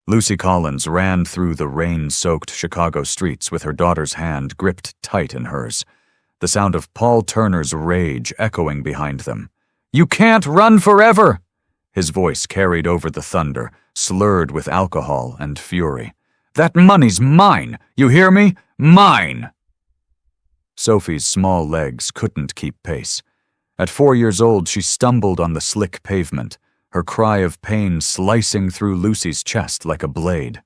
Lucy Collins ran through the rain-soaked Chicago streets with her daughter's hand gripped tight in hers, the sound of Paul Turner's rage echoing behind them. "You can't run forever!" His voice carried over the thunder, slurred with alcohol and fury. "That money's mine! You hear me? Mine!" Sophie's small legs couldn't keep pace. At 4 years old, she stumbled on the slick pavement, her cry of pain slicing through Lucy's chest like a blade.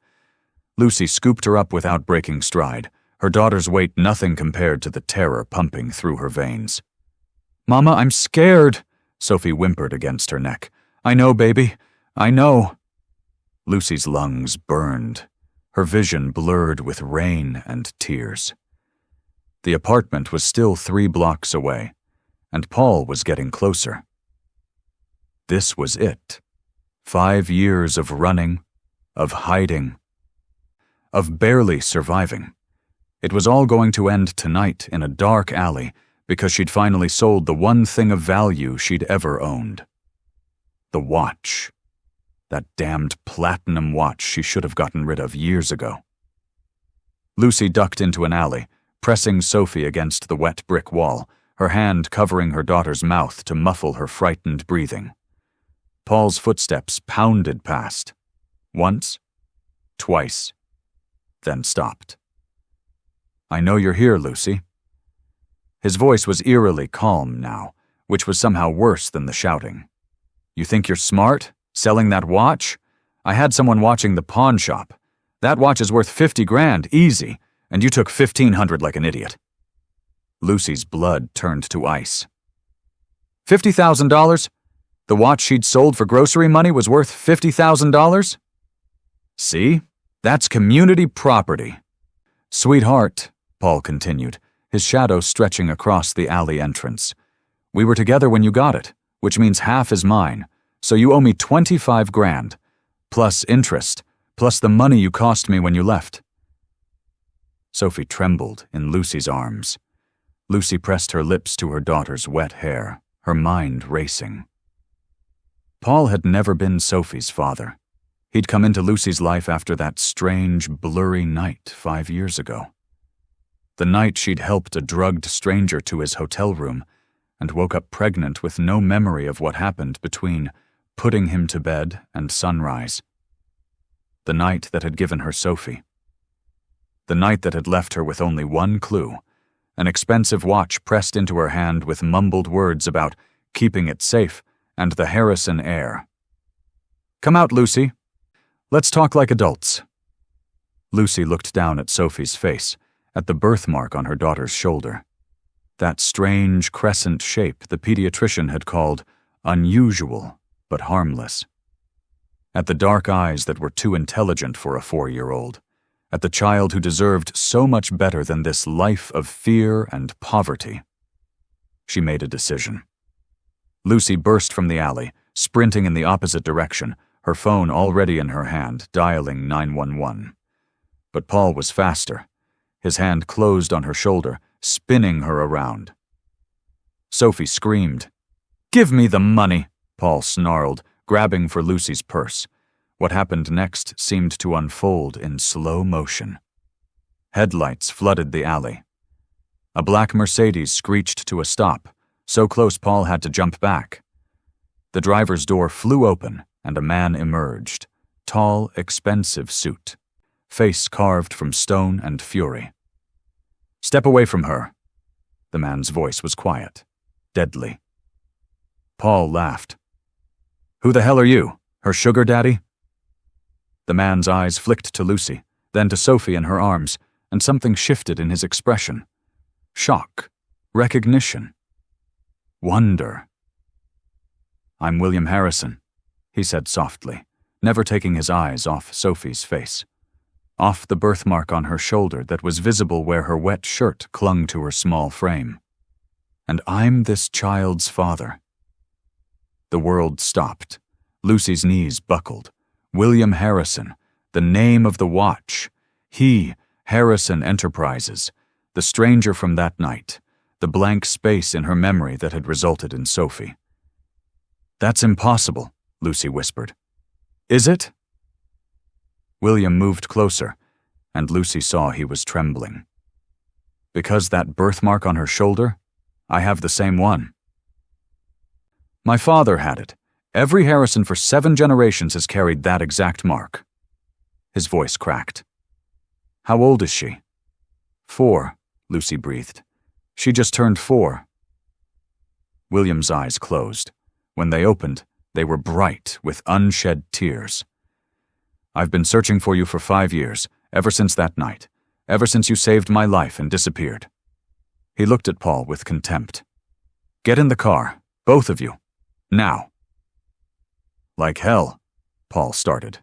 Lucy scooped her up without breaking stride, her daughter's weight nothing compared to the terror pumping through her veins. "Mama, I'm scared," Sophie whimpered against her neck. "I know, baby. I know." Lucy's lungs burned, her vision blurred with rain and tears. The apartment was still 3 blocks away, and Paul was getting closer. This was it. 5 years of running, of hiding, of barely surviving. It was all going to end tonight in a dark alley because she'd finally sold the one thing of value she'd ever owned. The watch. That damned platinum watch she should have gotten rid of years ago. Lucy ducked into an alley, pressing Sophie against the wet brick wall, her hand covering her daughter's mouth to muffle her frightened breathing. Paul's footsteps pounded past. Once, twice, then stopped. "I know you're here, Lucy." His voice was eerily calm now, which was somehow worse than the shouting. "You think you're smart, selling that watch? I had someone watching the pawn shop. That watch is worth 50 grand, easy, and you took 1,500 like an idiot." Lucy's blood turned to ice. $50,000? The watch she'd sold for grocery money was worth $50,000? "See? That's community property." "Sweetheart," Paul continued, his shadow stretching across the alley entrance. "We were together when you got it, which means half is mine, so you owe me 25 grand, plus interest, plus the money you cost me when you left." Sophie trembled in Lucy's arms. Lucy pressed her lips to her daughter's wet hair, her mind racing. Paul had never been Sophie's father. He'd come into Lucy's life after that strange, blurry night 5 years ago. The night she'd helped a drugged stranger to his hotel room and woke up pregnant with no memory of what happened between putting him to bed and sunrise. The night that had given her Sophie. The night that had left her with only one clue, an expensive watch pressed into her hand with mumbled words about keeping it safe and the Harrison heir. "Come out, Lucy. Let's talk like adults." Lucy looked down at Sophie's face, at the birthmark on her daughter's shoulder. That strange crescent shape the pediatrician had called unusual but harmless. At the dark eyes that were too intelligent for a 4-year-old. At the child who deserved so much better than this life of fear and poverty. She made a decision. Lucy burst from the alley, sprinting in the opposite direction, her phone already in her hand, dialing 911. But Paul was faster. His hand closed on her shoulder, spinning her around. Sophie screamed. "Give me the money," Paul snarled, grabbing for Lucy's purse. What happened next seemed to unfold in slow motion. Headlights flooded the alley. A black Mercedes screeched to a stop, so close Paul had to jump back. The driver's door flew open, and a man emerged, tall, expensive suit, face carved from stone and fury. "Step away from her." The man's voice was quiet, deadly. Paul laughed. "Who the hell are you, her sugar daddy?" The man's eyes flicked to Lucy, then to Sophie in her arms, and something shifted in his expression. Shock, recognition, wonder. "I'm William Harrison," he said softly, never taking his eyes off Sophie's face, off the birthmark on her shoulder that was visible where her wet shirt clung to her small frame. "And I'm this child's father." The world stopped. Lucy's knees buckled. William Harrison, the name of the watch. He, Harrison Enterprises, the stranger from that night, the blank space in her memory that had resulted in Sophie. "That's impossible," Lucy whispered. "Is it?" William moved closer, and Lucy saw he was trembling. Because that birthmark on her shoulder? I have the same one. My father had it. Every Harrison for 7 generations has carried that exact mark. His voice cracked. How old is she? 4, Lucy breathed. She just turned 4. William's eyes closed. When they opened, they were bright with unshed tears. I've been searching for you for 5 years, ever since that night, ever since you saved my life and disappeared. He looked at Paul with contempt. Get in the car, both of you, now. Like hell, Paul started.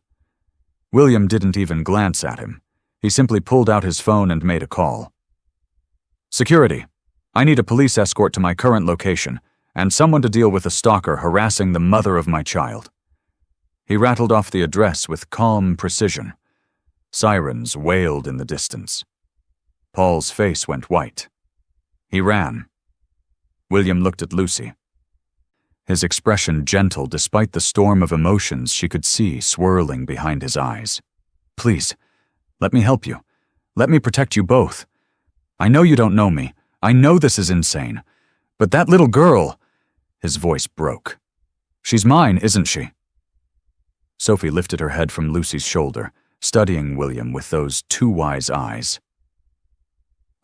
William didn't even glance at him. He simply pulled out his phone and made a call. Security, I need a police escort to my current location, and someone to deal with a stalker harassing the mother of my child. He rattled off the address with calm precision. Sirens wailed in the distance. Paul's face went white. He ran. William looked at Lucy. His expression gentle despite the storm of emotions she could see swirling behind his eyes. Please, let me help you. Let me protect you both. I know you don't know me. I know this is insane. But that little girl... His voice broke. She's mine, isn't she? Sophie lifted her head from Lucy's shoulder, studying William with those too wise eyes.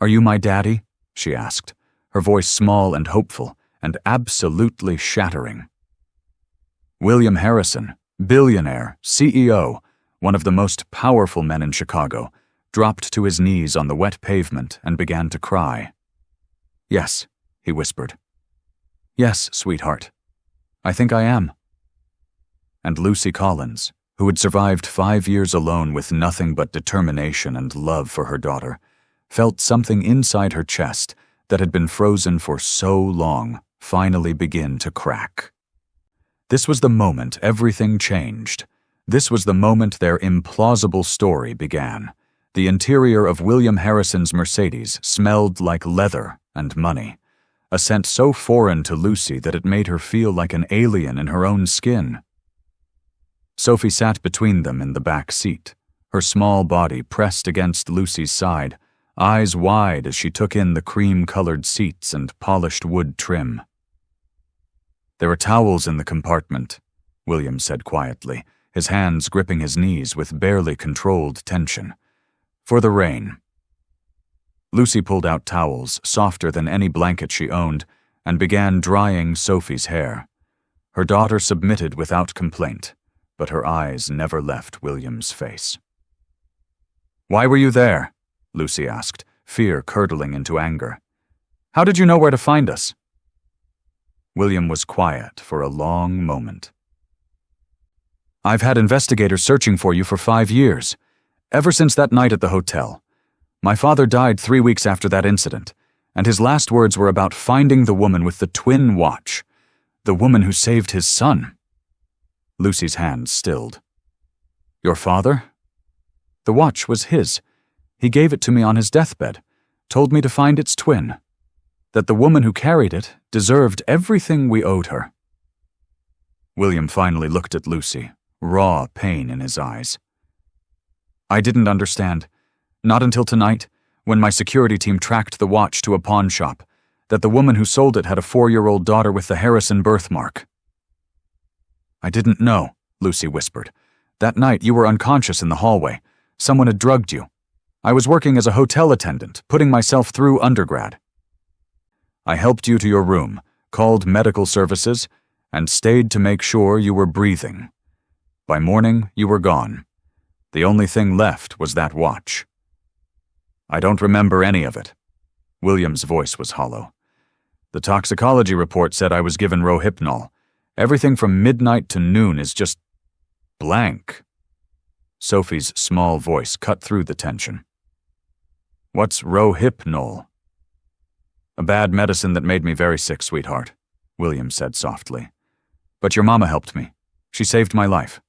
Are you my daddy? She asked, her voice small and hopeful, and absolutely shattering. William Harrison, billionaire, CEO, one of the most powerful men in Chicago, dropped to his knees on the wet pavement and began to cry. Yes, he whispered. Yes, sweetheart. I think I am. And Lucy Collins, who had survived 5 years alone with nothing but determination and love for her daughter, felt something inside her chest that had been frozen for so long finally begin to crack. This was the moment everything changed. This was the moment their implausible story began. The interior of William Harrison's Mercedes smelled like leather and money, a scent so foreign to Lucy that it made her feel like an alien in her own skin. Sophie sat between them in the back seat, her small body pressed against Lucy's side, eyes wide as she took in the cream-colored seats and polished wood trim. There are towels in the compartment, William said quietly, his hands gripping his knees with barely controlled tension. For the rain. Lucy pulled out towels, softer than any blanket she owned, and began drying Sophie's hair. Her daughter submitted without complaint, but her eyes never left William's face. Why were you there? Lucy asked, fear curdling into anger. How did you know where to find us? William was quiet for a long moment. I've had investigators searching for you for 5 years, ever since that night at the hotel. My father died 3 weeks after that incident, and his last words were about finding the woman with the twin watch, the woman who saved his son. Lucy's hands stilled. Your father? The watch was his. He gave it to me on his deathbed, told me to find its twin, that the woman who carried it deserved everything we owed her. William finally looked at Lucy, raw pain in his eyes. I didn't understand, not until tonight, when my security team tracked the watch to a pawn shop, that the woman who sold it had a 4-year-old daughter with the Harrison birthmark. I didn't know, Lucy whispered. That night you were unconscious in the hallway. Someone had drugged you. I was working as a hotel attendant, putting myself through undergrad. I helped you to your room, called medical services, and stayed to make sure you were breathing. By morning, you were gone. The only thing left was that watch. I don't remember any of it. William's voice was hollow. The toxicology report said I was given rohypnol. Everything from midnight to noon is just blank. Sophie's small voice cut through the tension. What's rohypnol? A bad medicine that made me very sick, sweetheart, William said softly. But your mama helped me. She saved my life.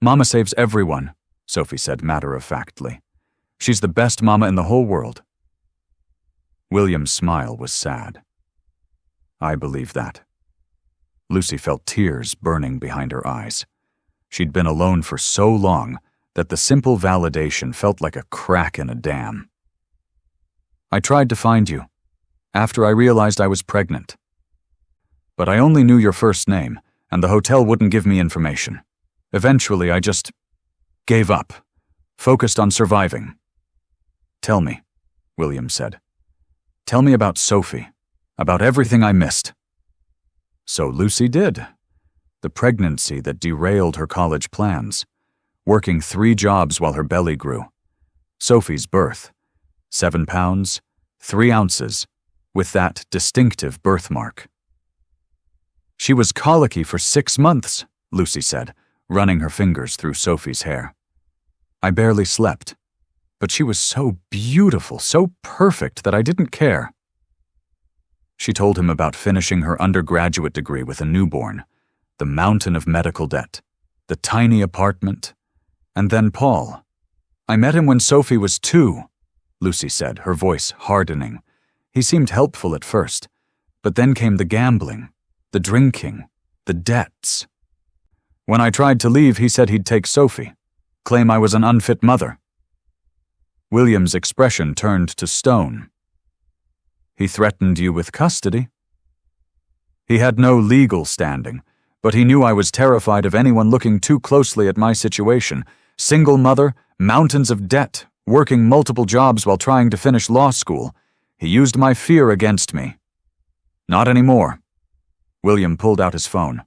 Mama saves everyone, Sophie said matter-of-factly. She's the best mama in the whole world. William's smile was sad. I believe that. Lucy felt tears burning behind her eyes. She'd been alone for so long, that the simple validation felt like a crack in a dam. I tried to find you, after I realized I was pregnant. But I only knew your first name, and the hotel wouldn't give me information. Eventually, I just gave up, focused on surviving. Tell me, William said. Tell me about Sophie, about everything I missed. So Lucy did. The pregnancy that derailed her college plans, working 3 jobs while her belly grew. Sophie's birth, 7 pounds, 3 ounces, with that distinctive birthmark. She was colicky for 6 months, Lucy said, running her fingers through Sophie's hair. I barely slept, but she was so beautiful, so perfect that I didn't care. She told him about finishing her undergraduate degree with a newborn, the mountain of medical debt, the tiny apartment, and then Paul. I met him when Sophie was 2, Lucy said, her voice hardening. He seemed helpful at first, but then came the gambling, the drinking, the debts. When I tried to leave, he said he'd take Sophie, claim I was an unfit mother. William's expression turned to stone. He threatened you with custody. He had no legal standing, but he knew I was terrified of anyone looking too closely at my situation. Single mother, mountains of debt, working multiple jobs while trying to finish law school. He used my fear against me. Not anymore. William pulled out his phone.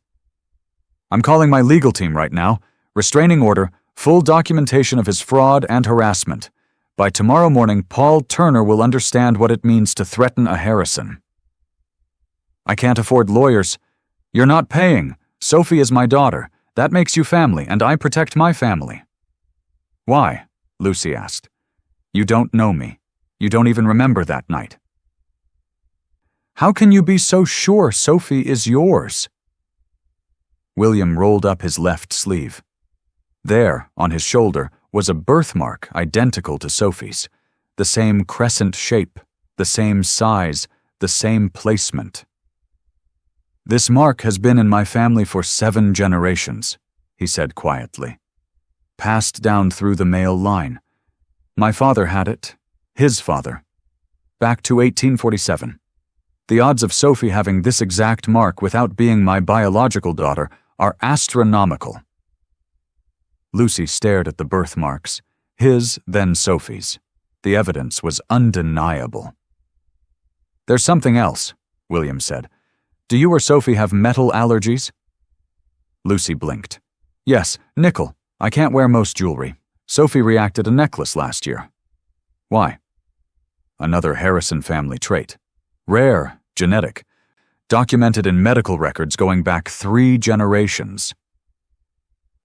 I'm calling my legal team right now. Restraining order, full documentation of his fraud and harassment. By tomorrow morning, Paul Turner will understand what it means to threaten a Harrison. I can't afford lawyers. You're not paying. Sophie is my daughter. That makes you family, and I protect my family. Why? Lucy asked. You don't know me. You don't even remember that night. How can you be so sure Sophie is yours? William rolled up his left sleeve. There, on his shoulder, was a birthmark identical to Sophie's. The same crescent shape, the same size, the same placement. This mark has been in my family for 7 generations, he said quietly. Passed down through the male line. My father had it, his father. Back to 1847. The odds of Sophie having this exact mark without being my biological daughter are astronomical. Lucy stared at the birthmarks, his, then Sophie's. The evidence was undeniable. There's something else, William said. Do you or Sophie have metal allergies? Lucy blinked. Yes, nickel. I can't wear most jewelry. Sophie reacted a necklace last year. Why? Another Harrison family trait. Rare, genetic, documented in medical records going back 3 generations.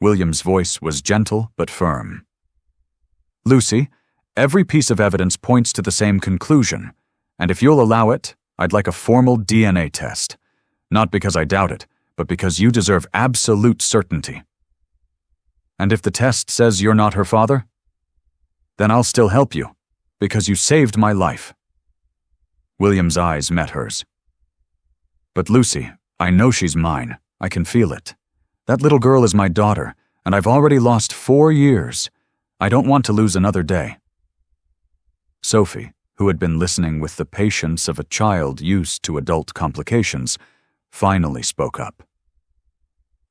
William's voice was gentle but firm. Lucy, every piece of evidence points to the same conclusion, and if you'll allow it, I'd like a formal DNA test. Not because I doubt it, but because you deserve absolute certainty. And if the test says you're not her father? Then I'll still help you, because you saved my life. William's eyes met hers. But Lucy, I know she's mine. I can feel it. That little girl is my daughter, and I've already lost 4 years. I don't want to lose another day. Sophie, who had been listening with the patience of a child used to adult complications, finally spoke up.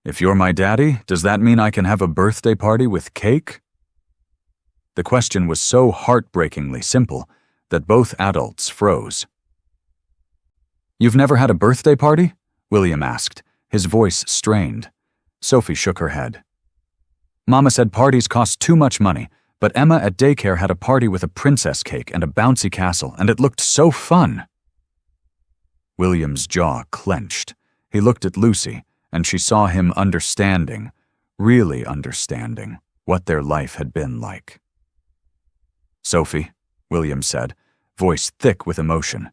If you're my daddy, does that mean I can have a birthday party with cake? The question was so heartbreakingly simple that both adults froze. You've never had a birthday party? William asked, his voice strained. Sophie shook her head. Mama said parties cost too much money, but Emma at daycare had a party with a princess cake and a bouncy castle, and it looked so fun. William's jaw clenched. He looked at Lucy, and she saw him understanding, really understanding, what their life had been like. Sophie, William said, voice thick with emotion,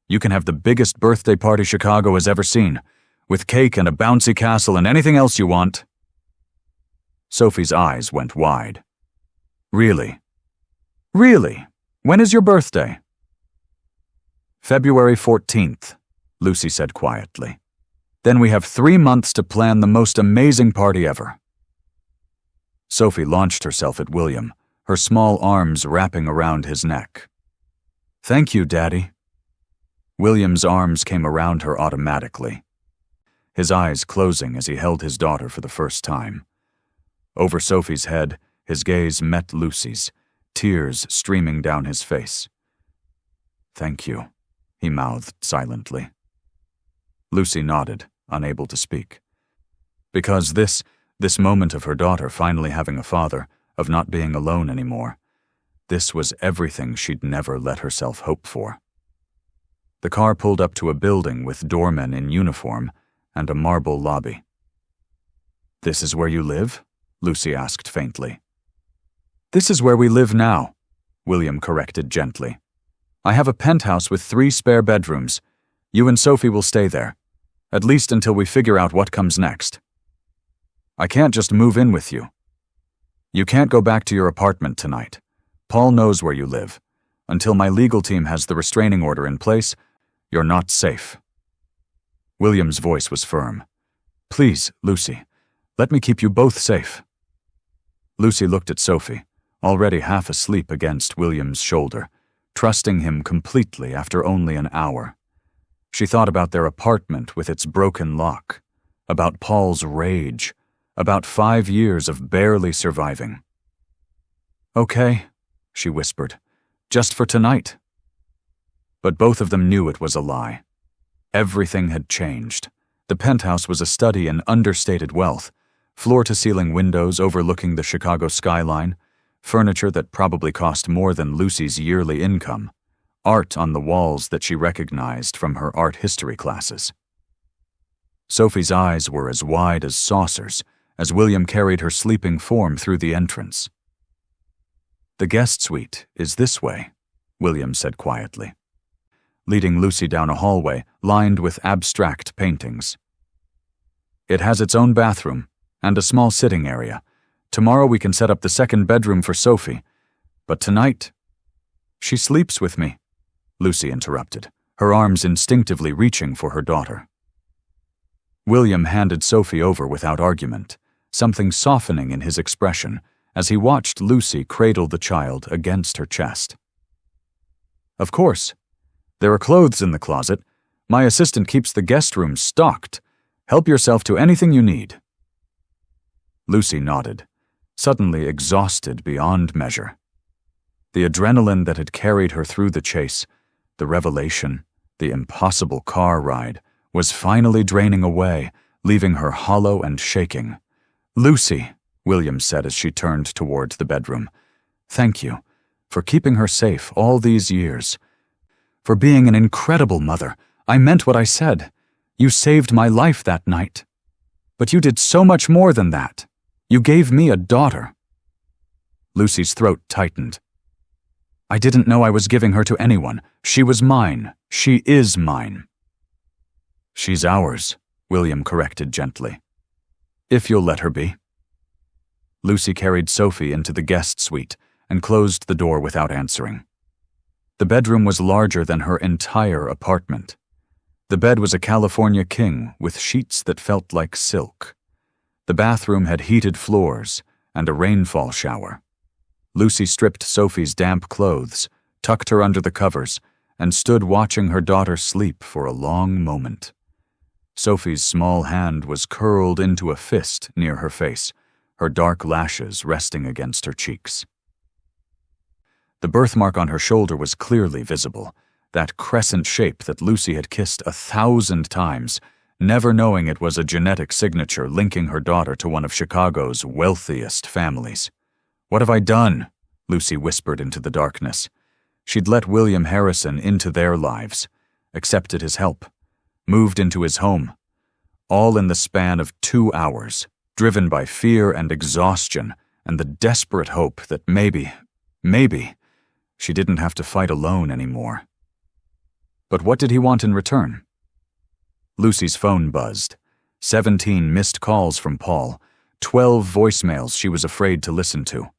you can have the biggest birthday party Chicago has ever seen, with cake and a bouncy castle and anything else you want. Sophie's eyes went wide. Really? Really? When is your birthday? February 14th, Lucy said quietly. Then we have 3 months to plan the most amazing party ever. Sophie launched herself at William, her small arms wrapping around his neck. "Thank you, Daddy." William's arms came around her automatically, his eyes closing as he held his daughter for the first time. Over Sophie's head, his gaze met Lucy's, tears streaming down his face. "Thank you," he mouthed silently. Lucy nodded, unable to speak. Because this moment of her daughter finally having a father, of not being alone anymore, this was everything she'd never let herself hope for. The car pulled up to a building with doormen in uniform and a marble lobby. "This is where you live?" Lucy asked faintly. "This is where we live now," William corrected gently. "I have a penthouse with 3 spare bedrooms. You and Sophie will stay there, at least until we figure out what comes next. I can't just move in with you. You can't go back to your apartment tonight. Paul knows where you live. Until my legal team has the restraining order in place, you're not safe." William's voice was firm. "Please, Lucy, let me keep you both safe." Lucy looked at Sophie, already half asleep against William's shoulder, trusting him completely after only an hour. She thought about their apartment with its broken lock, about Paul's rage, about 5 years of barely surviving. "Okay," she whispered, "just for tonight." But both of them knew it was a lie. Everything had changed. The penthouse was a study in understated wealth, floor-to-ceiling windows overlooking the Chicago skyline, furniture that probably cost more than Lucy's yearly income, art on the walls that she recognized from her art history classes. Sophie's eyes were as wide as saucers as William carried her sleeping form through the entrance. "The guest suite is this way," William said quietly, leading Lucy down a hallway lined with abstract paintings. "It has its own bathroom and a small sitting area. Tomorrow we can set up the 2nd bedroom for Sophie, but tonight—" "She sleeps with me," Lucy interrupted, her arms instinctively reaching for her daughter. William handed Sophie over without argument, something softening in his expression as he watched Lucy cradle the child against her chest. "Of course. There are clothes in the closet. My assistant keeps the guest room stocked. Help yourself to anything you need." Lucy nodded, suddenly exhausted beyond measure. The adrenaline that had carried her through the chase, the revelation, the impossible car ride, was finally draining away, leaving her hollow and shaking. "Lucy," William said as she turned toward the bedroom, "thank you for keeping her safe all these years. For being an incredible mother. I meant what I said. You saved my life that night. But you did so much more than that. You gave me a daughter." Lucy's throat tightened. "I didn't know I was giving her to anyone. She was mine. She is mine." "She's ours," William corrected gently. "If you'll let her be." Lucy carried Sophie into the guest suite and closed the door without answering. The bedroom was larger than her entire apartment. The bed was a California king with sheets that felt like silk. The bathroom had heated floors and a rainfall shower. Lucy stripped Sophie's damp clothes, tucked her under the covers, and stood watching her daughter sleep for a long moment. Sophie's small hand was curled into a fist near her face, her dark lashes resting against her cheeks. The birthmark on her shoulder was clearly visible, that crescent shape that Lucy had kissed 1,000 times, never knowing it was a genetic signature linking her daughter to one of Chicago's wealthiest families. "What have I done?" Lucy whispered into the darkness. She'd let William Harrison into their lives, accepted his help, moved into his home, all in the span of 2 hours, driven by fear and exhaustion and the desperate hope that maybe, she didn't have to fight alone anymore. But what did he want in return? Lucy's phone buzzed. 17 missed calls from Paul, 12 voicemails she was afraid to listen to,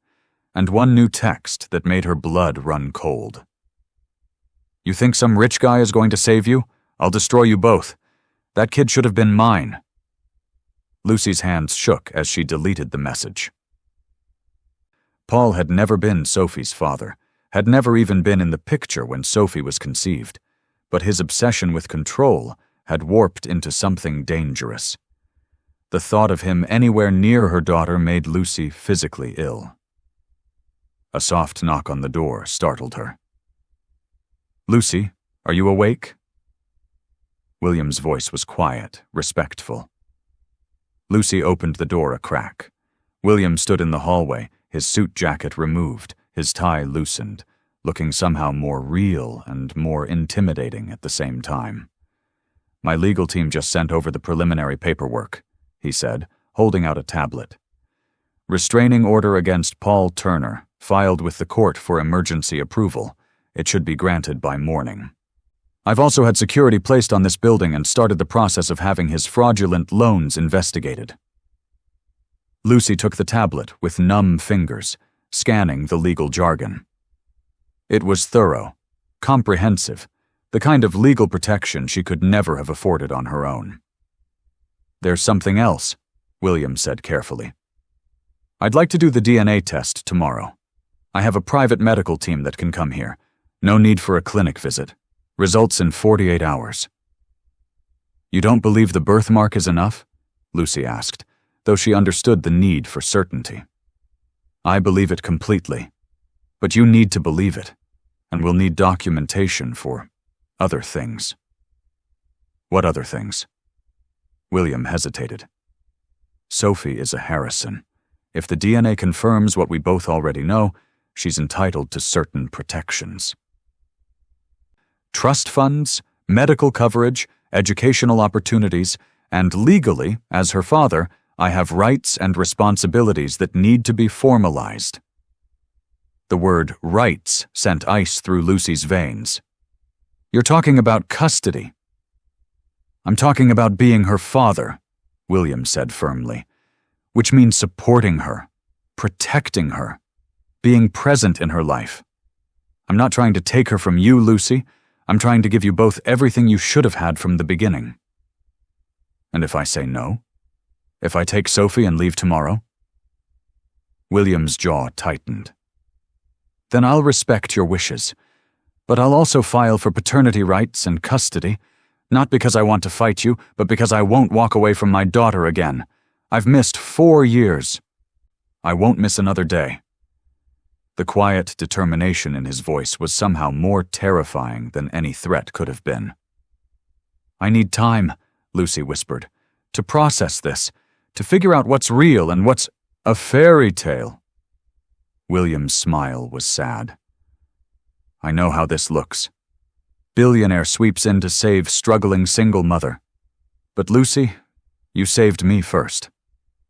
and one new text that made her blood run cold. "You think some rich guy is going to save you? I'll destroy you both. That kid should have been mine." Lucy's hands shook as she deleted the message. Paul had never been Sophie's father, had never even been in the picture when Sophie was conceived, but his obsession with control had warped into something dangerous. The thought of him anywhere near her daughter made Lucy physically ill. A soft knock on the door startled her. "Lucy, are you awake?" William's voice was quiet, respectful. Lucy opened the door a crack. William stood in the hallway, his suit jacket removed, his tie loosened, looking somehow more real and more intimidating at the same time. "My legal team just sent over the preliminary paperwork," he said, holding out a tablet. "Restraining order against Paul Turner, filed with the court for emergency approval. It should be granted by morning. I've also had security placed on this building and started the process of having his fraudulent loans investigated." Lucy took the tablet with numb fingers, scanning the legal jargon. It was thorough, comprehensive, the kind of legal protection she could never have afforded on her own. "There's something else," William said carefully. "I'd like to do the DNA test tomorrow. I have a private medical team that can come here. No need for a clinic visit. Results in 48 hours. "You don't believe the birthmark is enough?" Lucy asked, though she understood the need for certainty. "I believe it completely. But you need to believe it, and we'll need documentation for other things." "What other things?" William hesitated. "Sophie is a Harrison. If the DNA confirms what we both already know, she's entitled to certain protections. Trust funds, medical coverage, educational opportunities, and legally, as her father, I have rights and responsibilities that need to be formalized." The word rights sent ice through Lucy's veins. "You're talking about custody." "I'm talking about being her father," William said firmly, "which means supporting her, protecting her, being present in her life. I'm not trying to take her from you, Lucy. I'm trying to give you both everything you should have had from the beginning." "And if I say no? If I take Sophie and leave tomorrow?" William's jaw tightened. "Then I'll respect your wishes, but I'll also file for paternity rights and custody, not because I want to fight you, but because I won't walk away from my daughter again. I've missed 4 years. I won't miss another day." The quiet determination in his voice was somehow more terrifying than any threat could have been. "I need time," Lucy whispered, "to process this, to figure out what's real and what's a fairy tale." William's smile was sad. "I know how this looks. Billionaire sweeps in to save struggling single mother. But Lucy, you saved me first.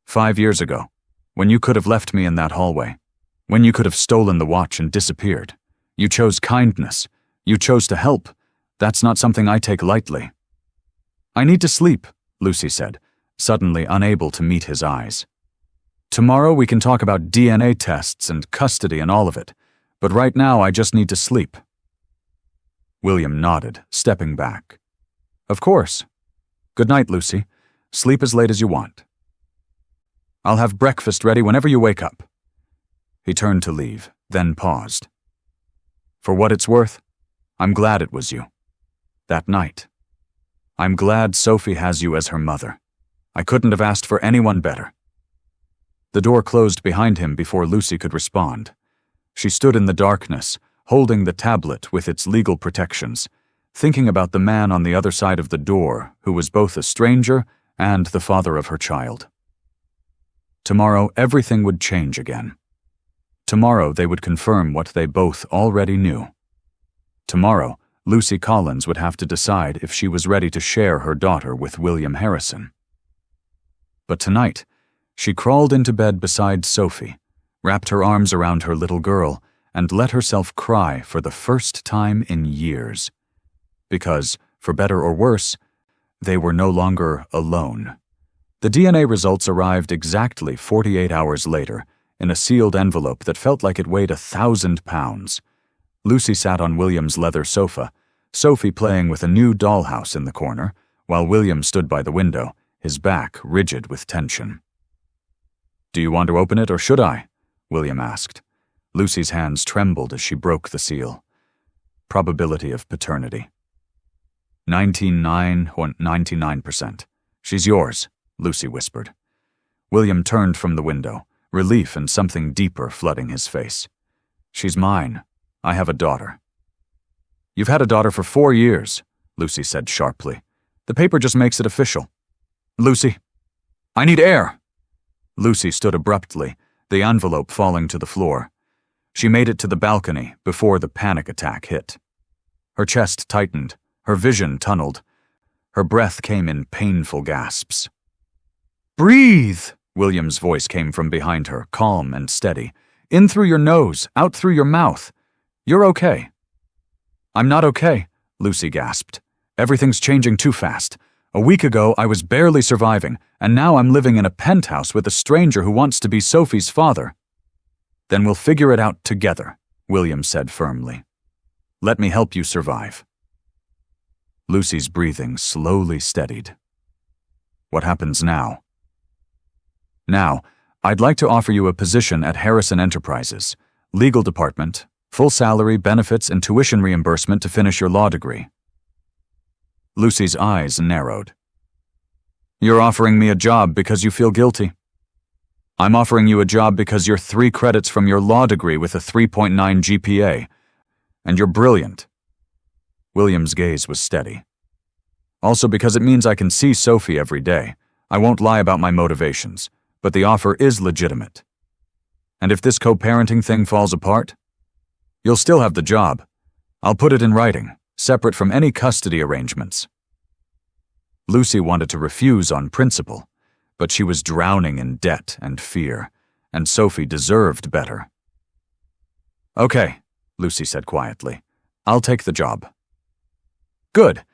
5 years ago, when you could have left me in that hallway. When you could have stolen the watch and disappeared. You chose kindness. You chose to help. That's not something I take lightly." "I need to sleep," Lucy said, suddenly unable to meet his eyes. "Tomorrow we can talk about DNA tests and custody and all of it, but right now I just need to sleep." William nodded, stepping back. "Of course. Good night, Lucy. Sleep as late as you want. I'll have breakfast ready whenever you wake up." He turned to leave, then paused. "For what it's worth, I'm glad it was you. That night. I'm glad Sophie has you as her mother. I couldn't have asked for anyone better." The door closed behind him before Lucy could respond. She stood in the darkness, holding the tablet with its legal protections, thinking about the man on the other side of the door who was both a stranger and the father of her child. Tomorrow everything would change again. Tomorrow they would confirm what they both already knew. Tomorrow, Lucy Collins would have to decide if she was ready to share her daughter with William Harrison. But tonight, she crawled into bed beside Sophie, wrapped her arms around her little girl, and let herself cry for the first time in years. Because, for better or worse, they were no longer alone. The DNA results arrived exactly 48 hours later, in a sealed envelope that felt like it weighed 1,000 pounds. Lucy sat on William's leather sofa, Sophie playing with a new dollhouse in the corner, while William stood by the window, his back rigid with tension. "Do you want to open it or should I?" William asked, Lucy's hands trembled as she broke the seal. Probability of paternity. 99.99%. She's yours, Lucy whispered. William turned from the window, relief and something deeper flooding his face. She's mine. I have a daughter. You've had a daughter for 4 years, Lucy said sharply. The paper just makes it official. Lucy, I need air. Lucy stood abruptly, the envelope falling to the floor. She made it to the balcony before the panic attack hit. Her chest tightened, her vision tunneled. Her breath came in painful gasps. Breathe! William's voice came from behind her, calm and steady. In through your nose, out through your mouth. You're okay. I'm not okay, Lucy gasped. Everything's changing too fast. A week ago, I was barely surviving, and now I'm living in a penthouse with a stranger who wants to be Sophie's father. Then we'll figure it out together, William said firmly. Let me help you survive. Lucy's breathing slowly steadied. What happens now? Now, I'd like to offer you a position at Harrison Enterprises, legal department, full salary, benefits, and tuition reimbursement to finish your law degree. Lucy's eyes narrowed. You're offering me a job because you feel guilty. I'm offering you a job because you're 3 credits from your law degree with a 3.9 GPA, and you're brilliant. William's gaze was steady. Also because it means I can see Sophie every day. I won't lie about my motivations, but the offer is legitimate. And if this co-parenting thing falls apart, you'll still have the job. I'll put it in writing, separate from any custody arrangements. Lucy wanted to refuse on principle, but she was drowning in debt and fear, and Sophie deserved better. Okay, Lucy said quietly. I'll take the job. Good.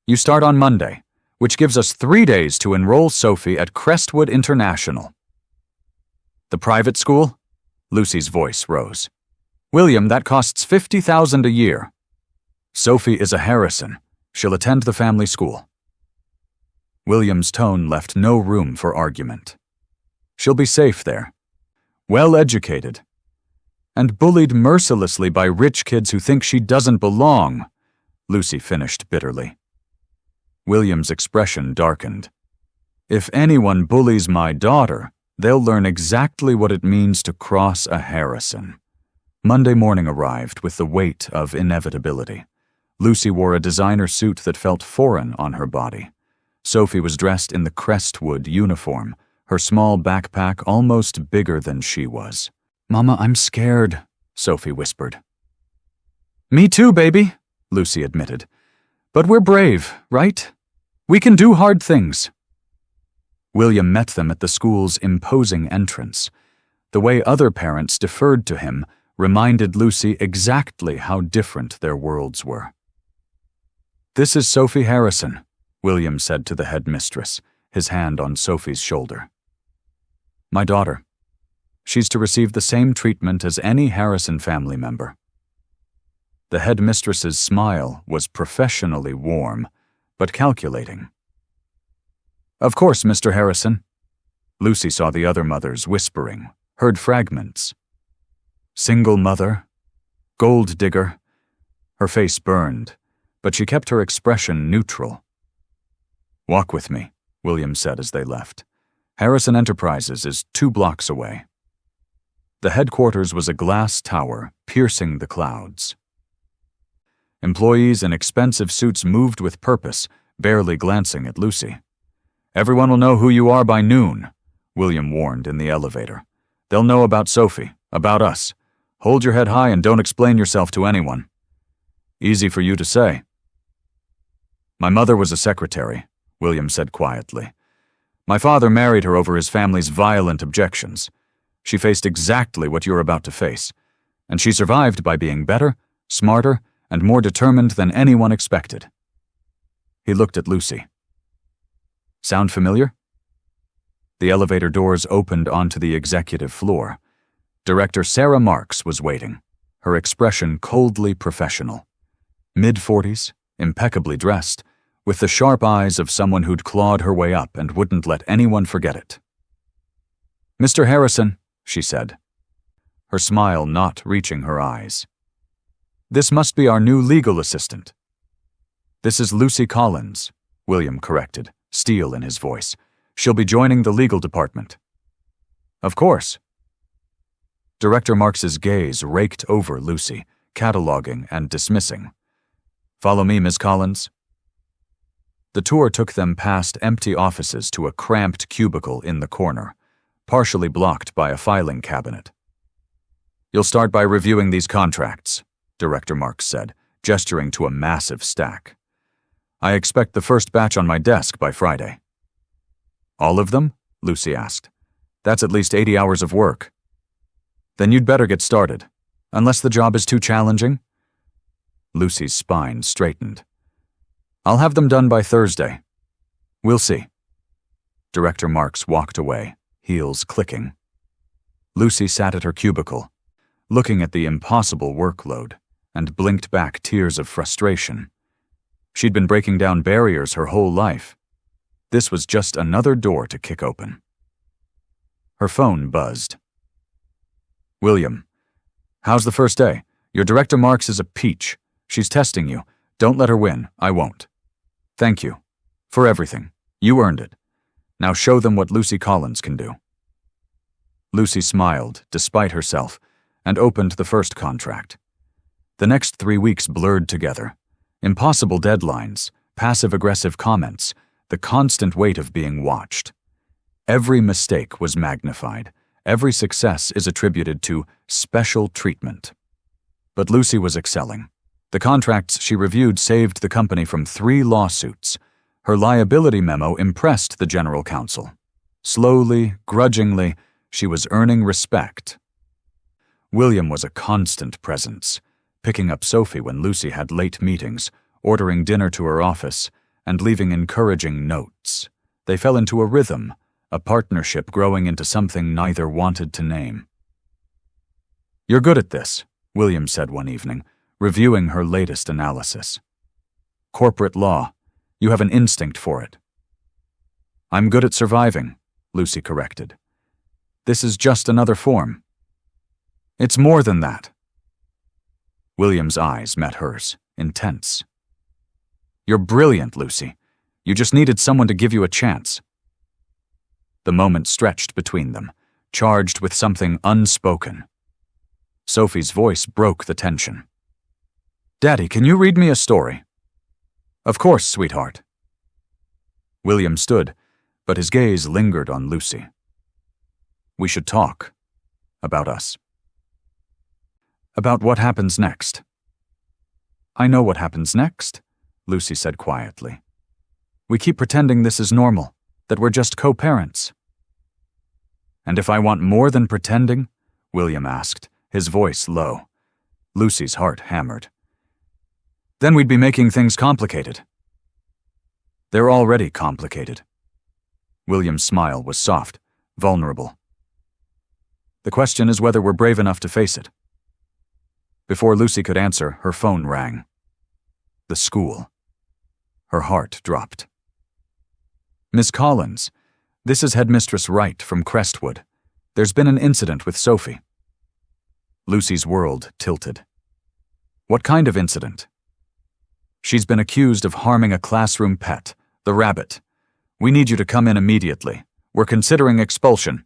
You start on Monday, which gives us 3 days to enroll Sophie at Crestwood International. The private school? Lucy's voice rose. William, that costs $50,000 a year. Sophie is a Harrison. She'll attend the family school. William's tone left no room for argument. She'll be safe there. Well educated. And bullied mercilessly by rich kids who think she doesn't belong, Lucy finished bitterly. William's expression darkened. If anyone bullies my daughter, they'll learn exactly what it means to cross a Harrison. Monday morning arrived with the weight of inevitability. Lucy wore a designer suit that felt foreign on her body. Sophie was dressed in the Crestwood uniform, her small backpack almost bigger than she was. Mama, I'm scared, Sophie whispered. Me too, baby, Lucy admitted. But we're brave, right? We can do hard things. William met them at the school's imposing entrance. The way other parents deferred to him reminded Lucy exactly how different their worlds were. This is Sophie Harrison, William said to the headmistress, his hand on Sophie's shoulder. My daughter. She's to receive the same treatment as any Harrison family member. The headmistress's smile was professionally warm, but calculating. Of course, Mr. Harrison. Lucy saw the other mothers whispering, heard fragments. Single mother, gold digger. Her face burned, but she kept her expression neutral. Walk with me, William said as they left. Harrison Enterprises is 2 blocks away. The headquarters was a glass tower piercing the clouds. Employees in expensive suits moved with purpose, barely glancing at Lucy. Everyone will know who you are by noon, William warned in the elevator. They'll know about Sophie, about us. Hold your head high and don't explain yourself to anyone. Easy for you to say. My mother was a secretary, William said quietly. My father married her over his family's violent objections. She faced exactly what you're about to face, and she survived by being better, smarter, and more determined than anyone expected. He looked at Lucy. Sound familiar? The elevator doors opened onto the executive floor. Director Sarah Marks was waiting, her expression coldly professional. Mid-40s, impeccably dressed, with the sharp eyes of someone who'd clawed her way up and wouldn't let anyone forget it. Mr. Harrison, she said. her smile not reaching her eyes. "This must be our new legal assistant." "This is Lucy Collins," William corrected, steel in his voice. "She'll be joining the legal department." "Of course." Director Marks's gaze raked over Lucy, cataloging and dismissing. "Follow me, Miss Collins." The tour took them past empty offices to a cramped cubicle in the corner, partially blocked by a filing cabinet. "You'll start by reviewing these contracts," Director Marks said, gesturing to a massive stack. "I expect the first batch on my desk by Friday." "All of them?" Lucy asked. "That's at least 80 hours of work." "Then you'd better get started, unless the job is too challenging." Lucy's spine straightened. "I'll have them done by Thursday. We'll see." Director Marks walked away, heels clicking. Lucy sat at her cubicle, looking at the impossible workload, and blinked back tears of frustration. She'd been breaking down barriers her whole life. This was just another door to kick open. Her phone buzzed. "William, how's the first day? Your Director Marks is a peach. She's testing you. Don't let her win. I won't. Thank you. For everything. You earned it. Now show them what Lucy Collins can do." Lucy smiled, despite herself, and opened the first contract. The next 3 weeks blurred together. Impossible deadlines, passive-aggressive comments, the constant weight of being watched. Every mistake was magnified. Every success is attributed to special treatment. But Lucy was excelling. The contracts she reviewed saved the company from 3 lawsuits. Her liability memo impressed the general counsel. Slowly, grudgingly, she was earning respect. William was a constant presence, picking up Sophie when Lucy had late meetings, ordering dinner to her office, and leaving encouraging notes. They fell into a rhythm, a partnership growing into something neither wanted to name. "You're good at this," William said one evening, reviewing her latest analysis. "Corporate law. You have an instinct for it." "I'm good at surviving," Lucy corrected. "This is just another form." "It's more than that." William's eyes met hers, intense. "You're brilliant, Lucy. You just needed someone to give you a chance." The moment stretched between them, charged with something unspoken. Sophie's voice broke the tension. "Daddy, can you read me a story?" "Of course, sweetheart." William stood, but his gaze lingered on Lucy. "We should talk. About us. About what happens next." "I know what happens next," Lucy said quietly. "We keep pretending this is normal, that we're just co-parents." "And if I want more than pretending?" William asked, his voice low. Lucy's heart hammered. "Then we'd be making things complicated." "They're already complicated." William's smile was soft, vulnerable. "The question is whether we're brave enough to face it." Before Lucy could answer, her phone rang. The school. Her heart dropped. "Miss Collins, this is Headmistress Wright from Crestwood. There's been an incident with Sophie." Lucy's world tilted. "What kind of incident?" "She's been accused of harming a classroom pet, the rabbit. We need you to come in immediately. We're considering expulsion."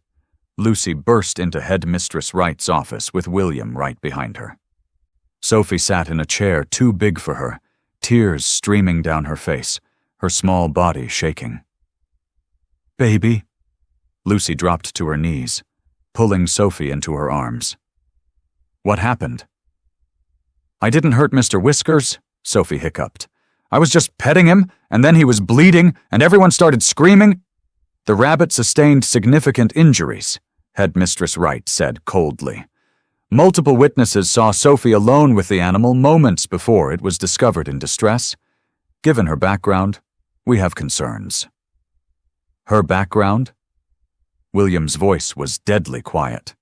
Lucy burst into Headmistress Wright's office with William right behind her. Sophie sat in a chair too big for her, tears streaming down her face, her small body shaking. "Baby." Lucy dropped to her knees, pulling Sophie into her arms. "What happened?" "I didn't hurt Mr. Whiskers," Sophie hiccuped. "I was just petting him, and then he was bleeding, and everyone started screaming." "The rabbit sustained significant injuries," Headmistress Wright said coldly. "Multiple witnesses saw Sophie alone with the animal moments before it was discovered in distress. Given her background, we have concerns." "Her background?" William's voice was deadly quiet.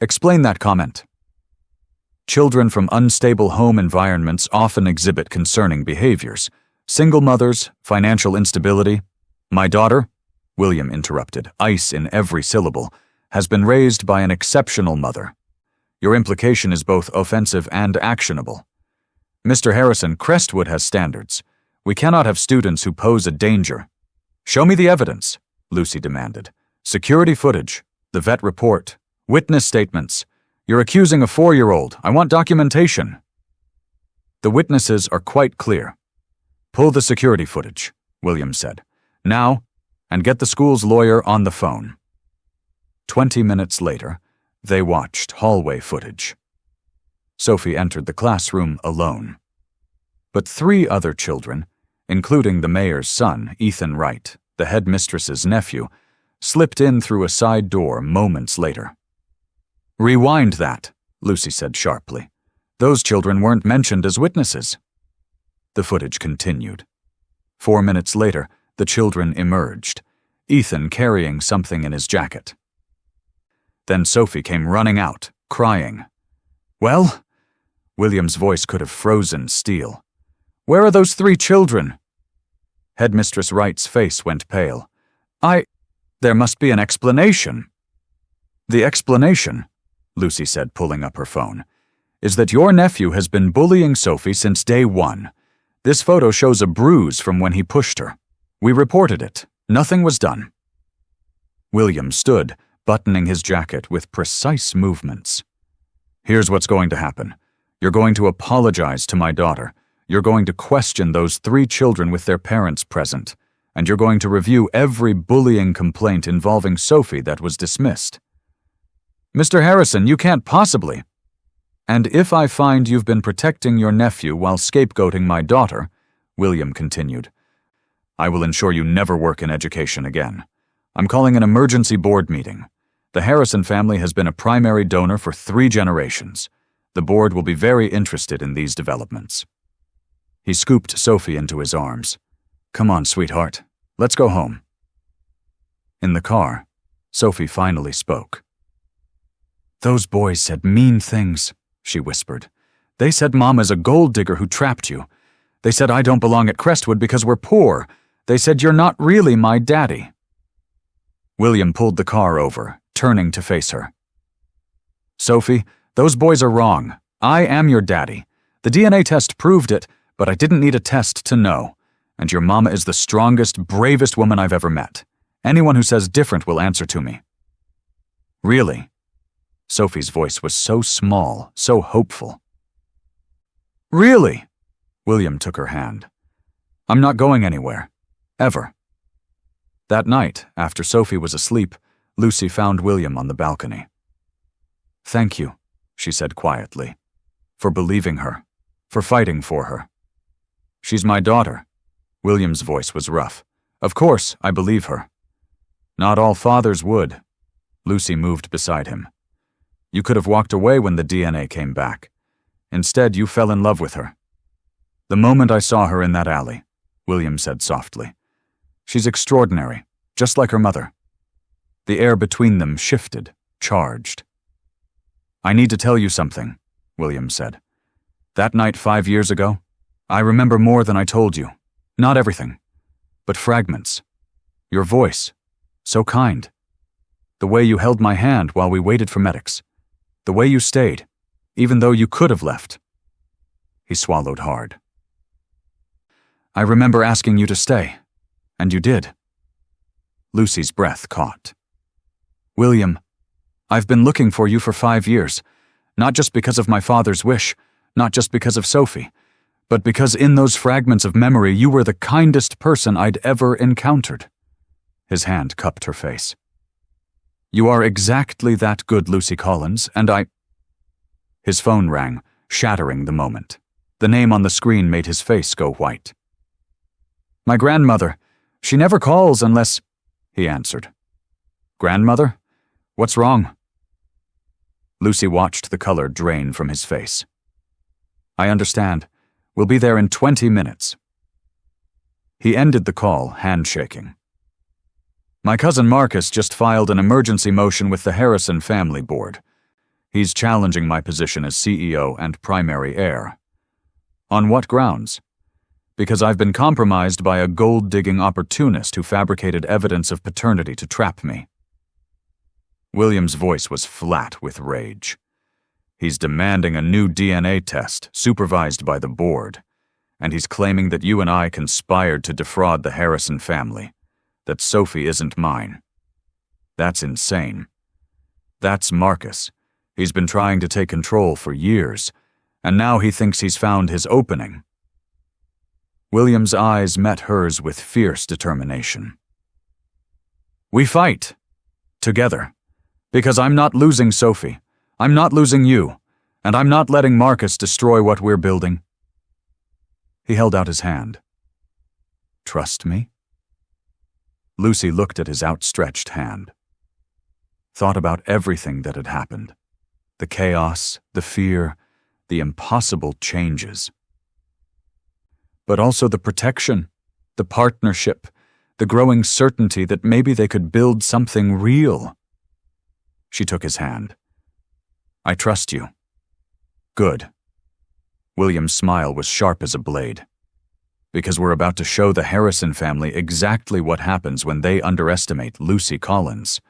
"Explain that comment." "Children from unstable home environments often exhibit concerning behaviors. Single mothers, financial instability. My daughter," William interrupted, ice in every syllable, "has been raised by an exceptional mother, Your implication is both offensive and actionable. Mr. Harrison, Crestwood has standards. We cannot have students who pose a danger. Show me the evidence, Lucy demanded. Security footage, the vet report, witness statements. You're accusing a 4-year-old. I want documentation. The witnesses are quite clear. Pull the security footage, William said. Now, and get the school's lawyer on the phone. 20 minutes later, they watched hallway footage. Sophie entered the classroom alone. But 3 other children, including the mayor's son, Ethan Wright, the headmistress's nephew, slipped in through a side door moments later. Rewind that, Lucy said sharply. Those children weren't mentioned as witnesses. The footage continued. 4 minutes later, the children emerged, Ethan carrying something in his jacket. Then Sophie came running out, crying. Well? William's voice could have frozen steel. Where are those 3 children? Headmistress Wright's face went pale. There must be an explanation. The explanation, Lucy said, pulling up her phone, is that your nephew has been bullying Sophie since day 1. This photo shows a bruise from when he pushed her. We reported it. Nothing was done. William stood, buttoning his jacket with precise movements. Here's what's going to happen. You're going to apologize to my daughter. You're going to question those 3 children with their parents present. And you're going to review every bullying complaint involving Sophie that was dismissed. Mr. Harrison, you can't possibly. And if I find you've been protecting your nephew while scapegoating my daughter, William continued, I will ensure you never work in education again. I'm calling an emergency board meeting. The Harrison family has been a primary donor for 3 generations. The board will be very interested in these developments. He scooped Sophie into his arms. Come on, sweetheart. Let's go home. In the car, Sophie finally spoke. Those boys said mean things, she whispered. They said Mom is a gold digger who trapped you. They said I don't belong at Crestwood because we're poor. They said you're not really my daddy. William pulled the car over, turning to face her. Sophie, those boys are wrong. I am your daddy. The DNA test proved it, but I didn't need a test to know. And your mama is the strongest, bravest woman I've ever met. Anyone who says different will answer to me. Really? Sophie's voice was so small, so hopeful. Really? William took her hand. I'm not going anywhere. Ever. That night, after Sophie was asleep, Lucy found William on the balcony. Thank you, she said quietly, for believing her, for fighting for her. She's my daughter. William's voice was rough. Of course, I believe her. Not all fathers would. Lucy moved beside him. You could have walked away when the DNA came back. Instead, you fell in love with her. The moment I saw her in that alley, William said softly. She's extraordinary, just like her mother. The air between them shifted, charged. I need to tell you something, William said. That night 5 years ago, I remember more than I told you. Not everything, but fragments. Your voice, so kind. The way you held my hand while we waited for medics. The way you stayed, even though you could have left. He swallowed hard. I remember asking you to stay, and you did. Lucy's breath caught. William, I've been looking for you for 5 years, not just because of my father's wish, not just because of Sophie, but because in those fragments of memory you were the kindest person I'd ever encountered. His hand cupped her face. You are exactly that good, Lucy Collins, and I... His phone rang, shattering the moment. The name on the screen made his face go white. My grandmother. She never calls unless... He answered. Grandmother? What's wrong? Lucy watched the color drain from his face. I understand. We'll be there in 20 minutes. He ended the call, handshaking. My cousin Marcus just filed an emergency motion with the Harrison Family Board. He's challenging my position as CEO and primary heir. On what grounds? Because I've been compromised by a gold-digging opportunist who fabricated evidence of paternity to trap me. William's voice was flat with rage. He's demanding a new DNA test, supervised by the board. And he's claiming that you and I conspired to defraud the Harrison family, that Sophie isn't mine. That's insane. That's Marcus. He's been trying to take control for years, and now he thinks he's found his opening. William's eyes met hers with fierce determination. We fight. Together. Because I'm not losing Sophie. I'm not losing you. And I'm not letting Marcus destroy what we're building. He held out his hand. Trust me? Lucy looked at his outstretched hand. Thought about everything that had happened. The chaos, the fear, the impossible changes. But also the protection, the partnership, the growing certainty that maybe they could build something real. She took his hand. I trust you. Good. William's smile was sharp as a blade. Because we're about to show the Harrison family exactly what happens when they underestimate Lucy Collins.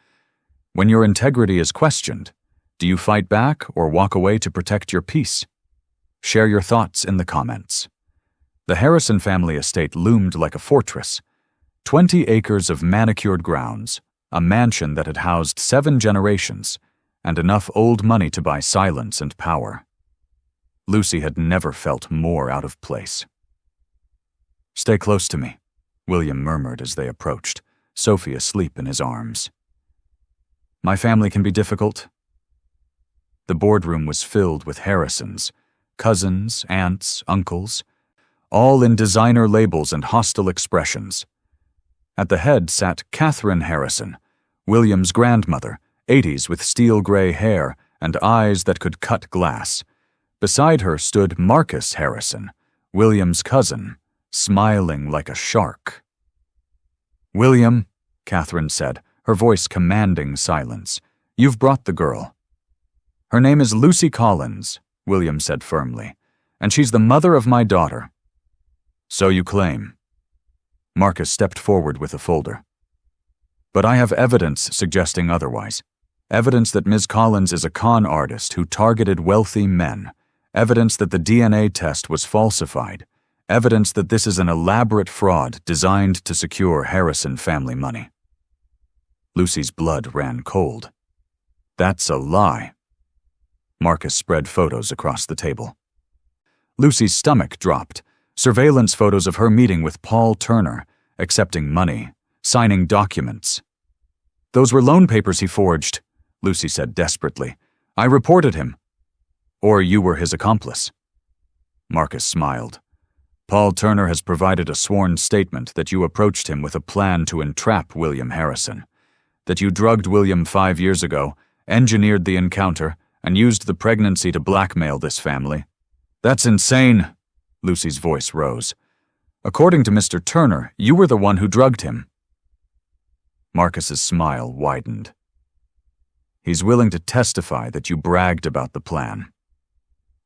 When your integrity is questioned, do you fight back or walk away to protect your peace? Share your thoughts in the comments. The Harrison family estate loomed like a fortress. 20 acres of manicured grounds, a mansion that had housed 7 generations, and enough old money to buy silence and power. Lucy had never felt more out of place. Stay close to me, William murmured as they approached, Sophie asleep in his arms. My family can be difficult. The boardroom was filled with Harrisons, cousins, aunts, uncles, all in designer labels and hostile expressions. At the head sat Catherine Harrison, William's grandmother, 80s with steel-gray hair and eyes that could cut glass. Beside her stood Marcus Harrison, William's cousin, smiling like a shark. William, Catherine said, her voice commanding silence, you've brought the girl. Her name is Lucy Collins, William said firmly, and she's the mother of my daughter. So you claim. Marcus stepped forward with a folder. But I have evidence suggesting otherwise. Evidence that Ms. Collins is a con artist who targeted wealthy men. Evidence that the DNA test was falsified. Evidence that this is an elaborate fraud designed to secure Harrison family money. Lucy's blood ran cold. That's a lie. Marcus spread photos across the table. Lucy's stomach dropped. Surveillance photos of her meeting with Paul Turner, accepting money, signing documents. Those were loan papers he forged, Lucy said desperately. I reported him. Or you were his accomplice. Marcus smiled. Paul Turner has provided a sworn statement that you approached him with a plan to entrap William Harrison, that you drugged William 5 years ago, engineered the encounter, and used the pregnancy to blackmail this family. That's insane, Lucy's voice rose. According to Mr. Turner, you were the one who drugged him. Marcus's smile widened. He's willing to testify that you bragged about the plan.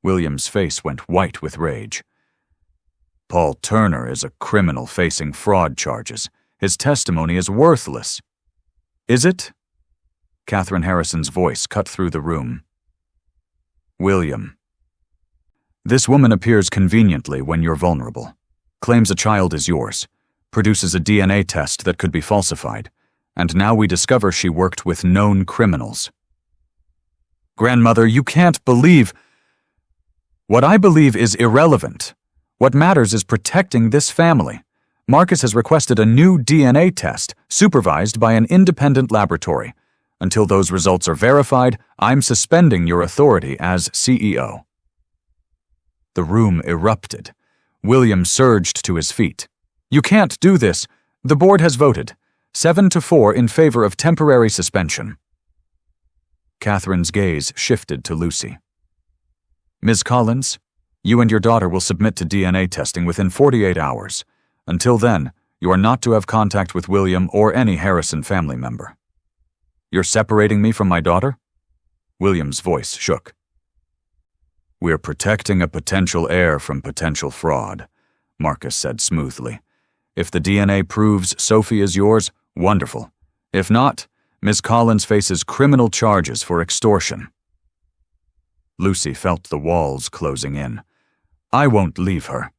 William's face went white with rage. Paul Turner is a criminal facing fraud charges. His testimony is worthless. Is it? Catherine Harrison's voice cut through the room. William. This woman appears conveniently when you're vulnerable, claims a child is yours, produces a DNA test that could be falsified, and now we discover she worked with known criminals. Grandmother, you can't believe. What I believe is irrelevant. What matters is protecting this family. Marcus has requested a new DNA test, supervised by an independent laboratory. Until those results are verified, I'm suspending your authority as CEO. The room erupted. William surged to his feet. You can't do this. The board has voted. 7-4 in favor of temporary suspension. Catherine's gaze shifted to Lucy. Ms. Collins, you and your daughter will submit to DNA testing within 48 hours. Until then, you are not to have contact with William or any Harrison family member. You're separating me from my daughter? William's voice shook. We're protecting a potential heir from potential fraud, Marcus said smoothly. If the DNA proves Sophie is yours, wonderful. If not, Ms. Collins faces criminal charges for extortion. Lucy felt the walls closing in. "I won't leave her."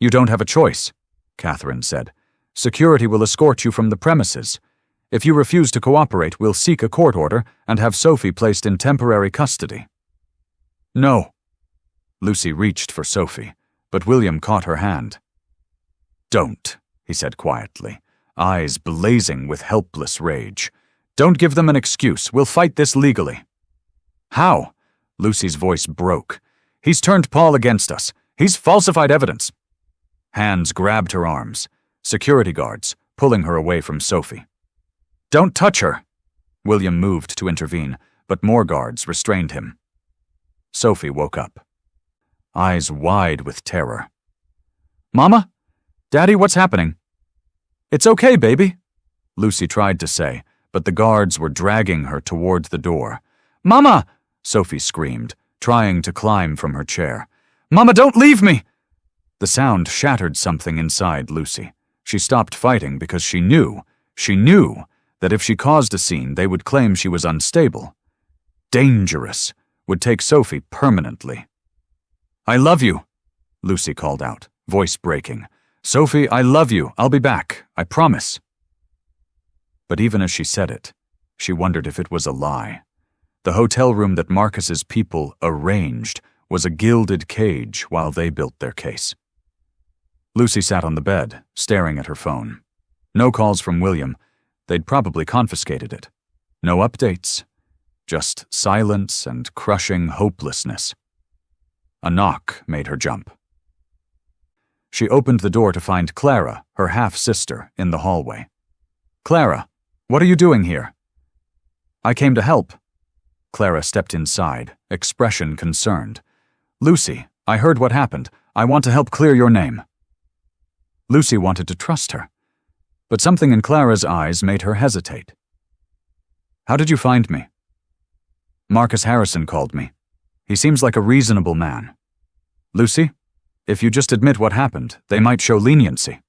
"You don't have a choice," Catherine said. "Security will escort you from the premises. If you refuse to cooperate, we'll seek a court order and have Sophie placed in temporary custody." "No." Lucy reached for Sophie, but William caught her hand. "Don't," he said quietly, eyes blazing with helpless rage. "Don't give them an excuse. We'll fight this legally." "How?" Lucy's voice broke. "He's turned Paul against us. He's falsified evidence." Hands grabbed her arms. Security guards, pulling her away from Sophie. "Don't touch her!" William moved to intervene, but more guards restrained him. Sophie woke up, eyes wide with terror. "Mama? Daddy, what's happening?" "It's okay, baby," Lucy tried to say, but the guards were dragging her toward the door. "Mama!" Sophie screamed, trying to climb from her chair. "Mama, don't leave me!" The sound shattered something inside Lucy. She stopped fighting because she knew that if she caused a scene, they would claim she was unstable. Dangerous, would take Sophie permanently. "I love you," Lucy called out, voice breaking. "Sophie, I love you. I'll be back. I promise." But even as she said it, she wondered if it was a lie. The hotel room that Marcus's people arranged was a gilded cage while they built their case. Lucy sat on the bed, staring at her phone. No calls from William. They'd probably confiscated it. No updates. Just silence and crushing hopelessness. A knock made her jump. She opened the door to find Clara, her half-sister, in the hallway. "Clara, what are you doing here?" "I came to help." Clara stepped inside, expression concerned. "Lucy, I heard what happened. I want to help clear your name." Lucy wanted to trust her, but something in Clara's eyes made her hesitate. "How did you find me?" "Marcus Harrison called me. He seems like a reasonable man. Lucy, if you just admit what happened, they might show leniency."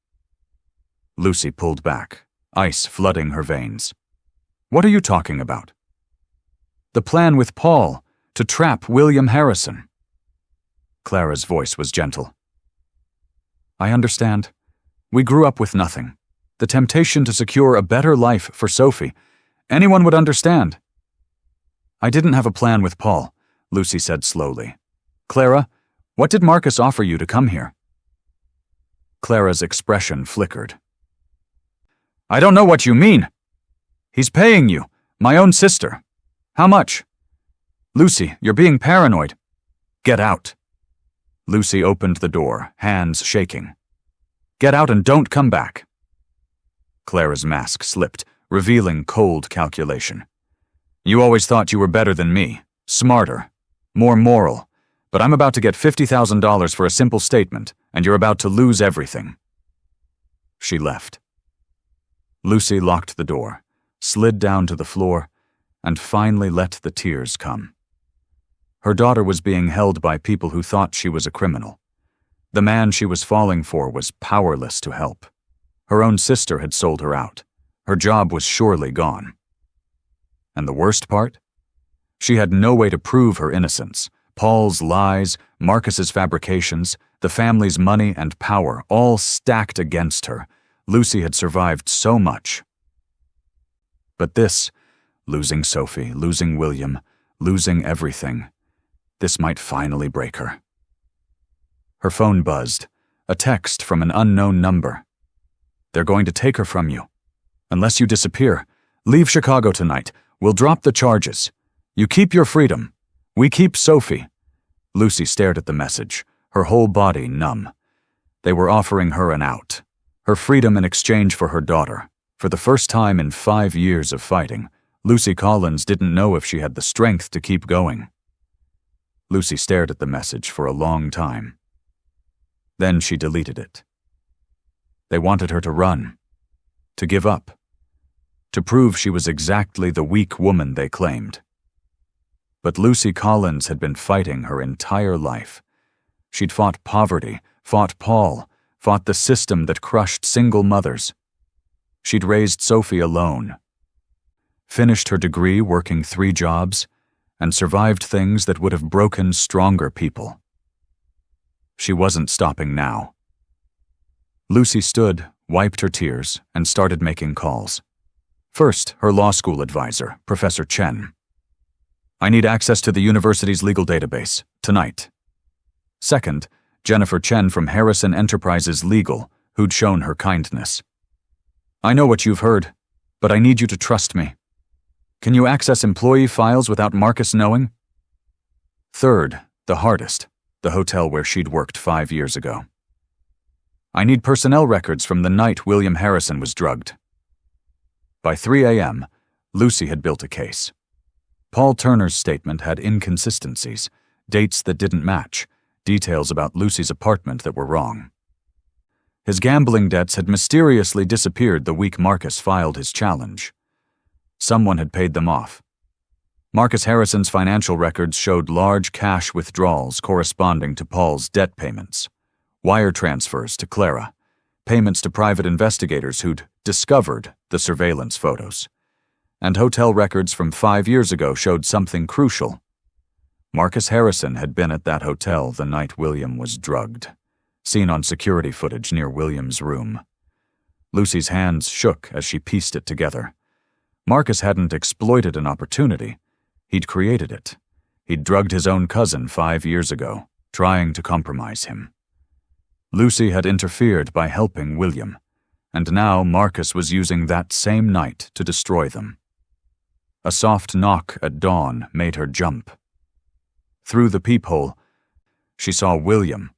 Lucy pulled back, ice flooding her veins. "What are you talking about?" "The plan with Paul, to trap William Harrison." Clara's voice was gentle. "I understand. We grew up with nothing. The temptation to secure a better life for Sophie. Anyone would understand." "I didn't have a plan with Paul," Lucy said slowly. "Clara, what did Marcus offer you to come here?" Clara's expression flickered. "I don't know what you mean." "He's paying you, my own sister." "How much?" "Lucy, you're being paranoid." "Get out." Lucy opened the door, hands shaking. "Get out and don't come back." Clara's mask slipped, revealing cold calculation. "You always thought you were better than me, smarter, more moral, but I'm about to get $50,000 for a simple statement, and you're about to lose everything." She left. Lucy locked the door, slid down to the floor, and finally let the tears come. Her daughter was being held by people who thought she was a criminal. The man she was falling for was powerless to help. Her own sister had sold her out. Her job was surely gone. And the worst part? She had no way to prove her innocence. Paul's lies, Marcus's fabrications, the family's money and power, all stacked against her. Lucy had survived so much. But this, losing Sophie, losing William, losing everything, this might finally break her. Her phone buzzed, a text from an unknown number. "They're going to take her from you. Unless you disappear, leave Chicago tonight. We'll drop the charges. You keep your freedom. We keep Sophie." Lucy stared at the message, her whole body numb. They were offering her an out, her freedom in exchange for her daughter. For the first time in 5 years of fighting, Lucy Collins didn't know if she had the strength to keep going. Lucy stared at the message for a long time. Then she deleted it. They wanted her to run, to give up, to prove she was exactly the weak woman they claimed. But Lucy Collins had been fighting her entire life. She'd fought poverty, fought Paul, fought the system that crushed single mothers. She'd raised Sophie alone, finished her degree working 3 jobs, and survived things that would have broken stronger people. She wasn't stopping now. Lucy stood, wiped her tears, and started making calls. First, her law school advisor, Professor Chen. "I need access to the university's legal database, tonight." Second, Jennifer Chen from Harrison Enterprises Legal, who'd shown her kindness. "I know what you've heard, but I need you to trust me. Can you access employee files without Marcus knowing?" Third, the hardest, the hotel where she'd worked 5 years ago. "I need personnel records from the night William Harrison was drugged." By 3 a.m., Lucy had built a case. Paul Turner's statement had inconsistencies, dates that didn't match, details about Lucy's apartment that were wrong. His gambling debts had mysteriously disappeared the week Marcus filed his challenge. Someone had paid them off. Marcus Harrison's financial records showed large cash withdrawals corresponding to Paul's debt payments, wire transfers to Clara, payments to private investigators who'd discovered the surveillance photos, and hotel records from 5 years ago showed something crucial. Marcus Harrison had been at that hotel the night William was drugged, seen on security footage near William's room. Lucy's hands shook as she pieced it together. Marcus hadn't exploited an opportunity. He'd created it. He'd drugged his own cousin 5 years ago, trying to compromise him. Lucy had interfered by helping William, and now Marcus was using that same night to destroy them. A soft knock at dawn made her jump. Through the peephole, she saw William,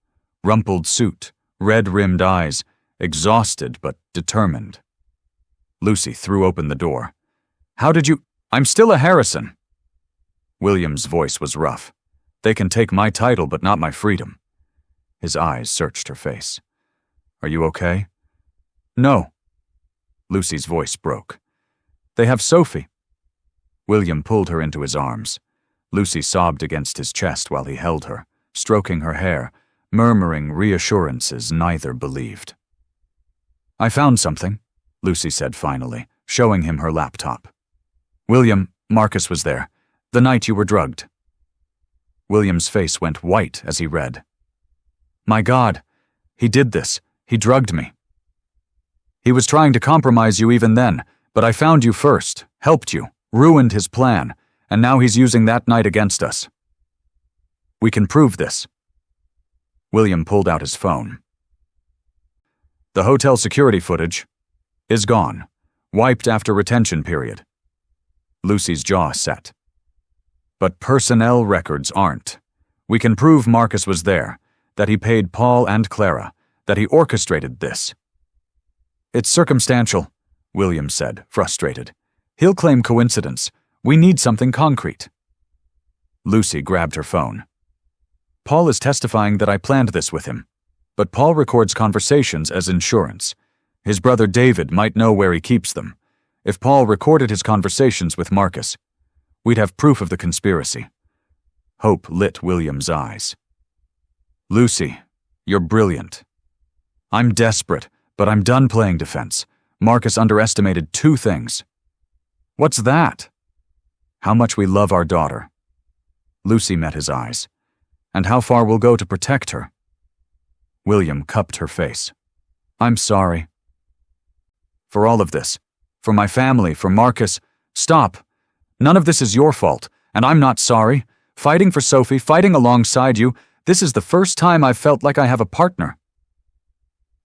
rumpled suit, red-rimmed eyes, exhausted but determined. Lucy threw open the door. "How did you— I'm still a Harrison." William's voice was rough. "They can take my title but not my freedom." His eyes searched her face. "Are you okay?" "No." Lucy's voice broke. "They have Sophie." William pulled her into his arms. Lucy sobbed against his chest while he held her, stroking her hair, murmuring reassurances neither believed. "I found something," Lucy said finally, showing him her laptop. "William, Marcus was there, the night you were drugged." William's face went white as he read. "My God, he did this. He drugged me. He was trying to compromise you even then, but I found you first, helped you, ruined his plan, and now he's using that night against us. We can prove this." William pulled out his phone. "The hotel security footage is gone, wiped after retention period." Lucy's jaw set. "But personnel records aren't. We can prove Marcus was there, that he paid Paul and Clara, that he orchestrated this." "It's circumstantial," William said, frustrated. "He'll claim coincidence. We need something concrete." Lucy grabbed her phone. "Paul is testifying that I planned this with him, but Paul records conversations as insurance. His brother David might know where he keeps them. If Paul recorded his conversations with Marcus, we'd have proof of the conspiracy." Hope lit William's eyes. "Lucy, you're brilliant. I'm desperate, but I'm done playing defense. Marcus underestimated 2 things." "What's that?" "How much we love our daughter." Lucy met his eyes. "And how far we'll go to protect her." William cupped her face. "I'm sorry. For all of this. For my family, for Marcus. Stop. None of this is your fault, and I'm not sorry. Fighting for Sophie, fighting alongside you, this is the first time I've felt like I have a partner."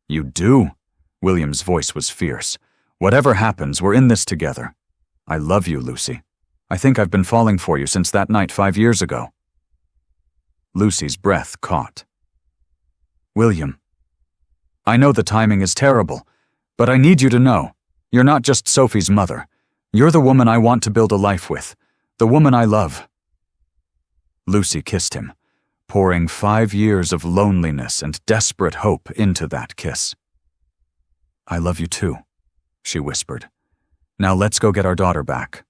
"You do." William's voice was fierce. "Whatever happens, we're in this together. I love you, Lucy. I think I've been falling for you since that night 5 years ago." Lucy's breath caught. "William, I know the timing is terrible, but I need you to know, you're not just Sophie's mother. You're the woman I want to build a life with, the woman I love." Lucy kissed him, pouring 5 years of loneliness and desperate hope into that kiss. "I love you too," she whispered. "Now let's go get our daughter back."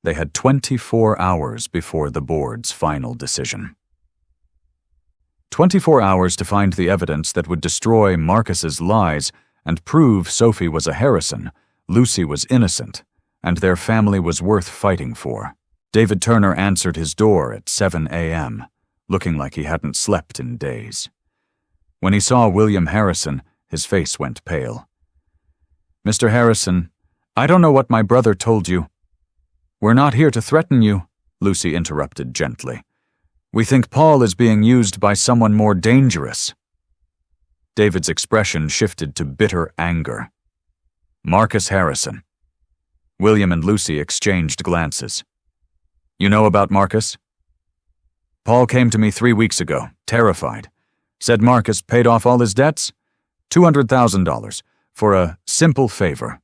They had 24 hours before the board's final decision. 24 hours to find the evidence that would destroy Marcus's lies and prove Sophie was a Harrison, Lucy was innocent, and their family was worth fighting for. David Turner answered his door at 7 a.m., looking like he hadn't slept in days. When he saw William Harrison, his face went pale. "Mr. Harrison, I don't know what my brother told you." "We're not here to threaten you," Lucy interrupted gently. "We think Paul is being used by someone more dangerous." David's expression shifted to bitter anger. "Marcus Harrison." William and Lucy exchanged glances. "You know about Marcus?" "Paul came to me 3 weeks ago, terrified. Said Marcus paid off all his debts? $200,000 for a simple favor.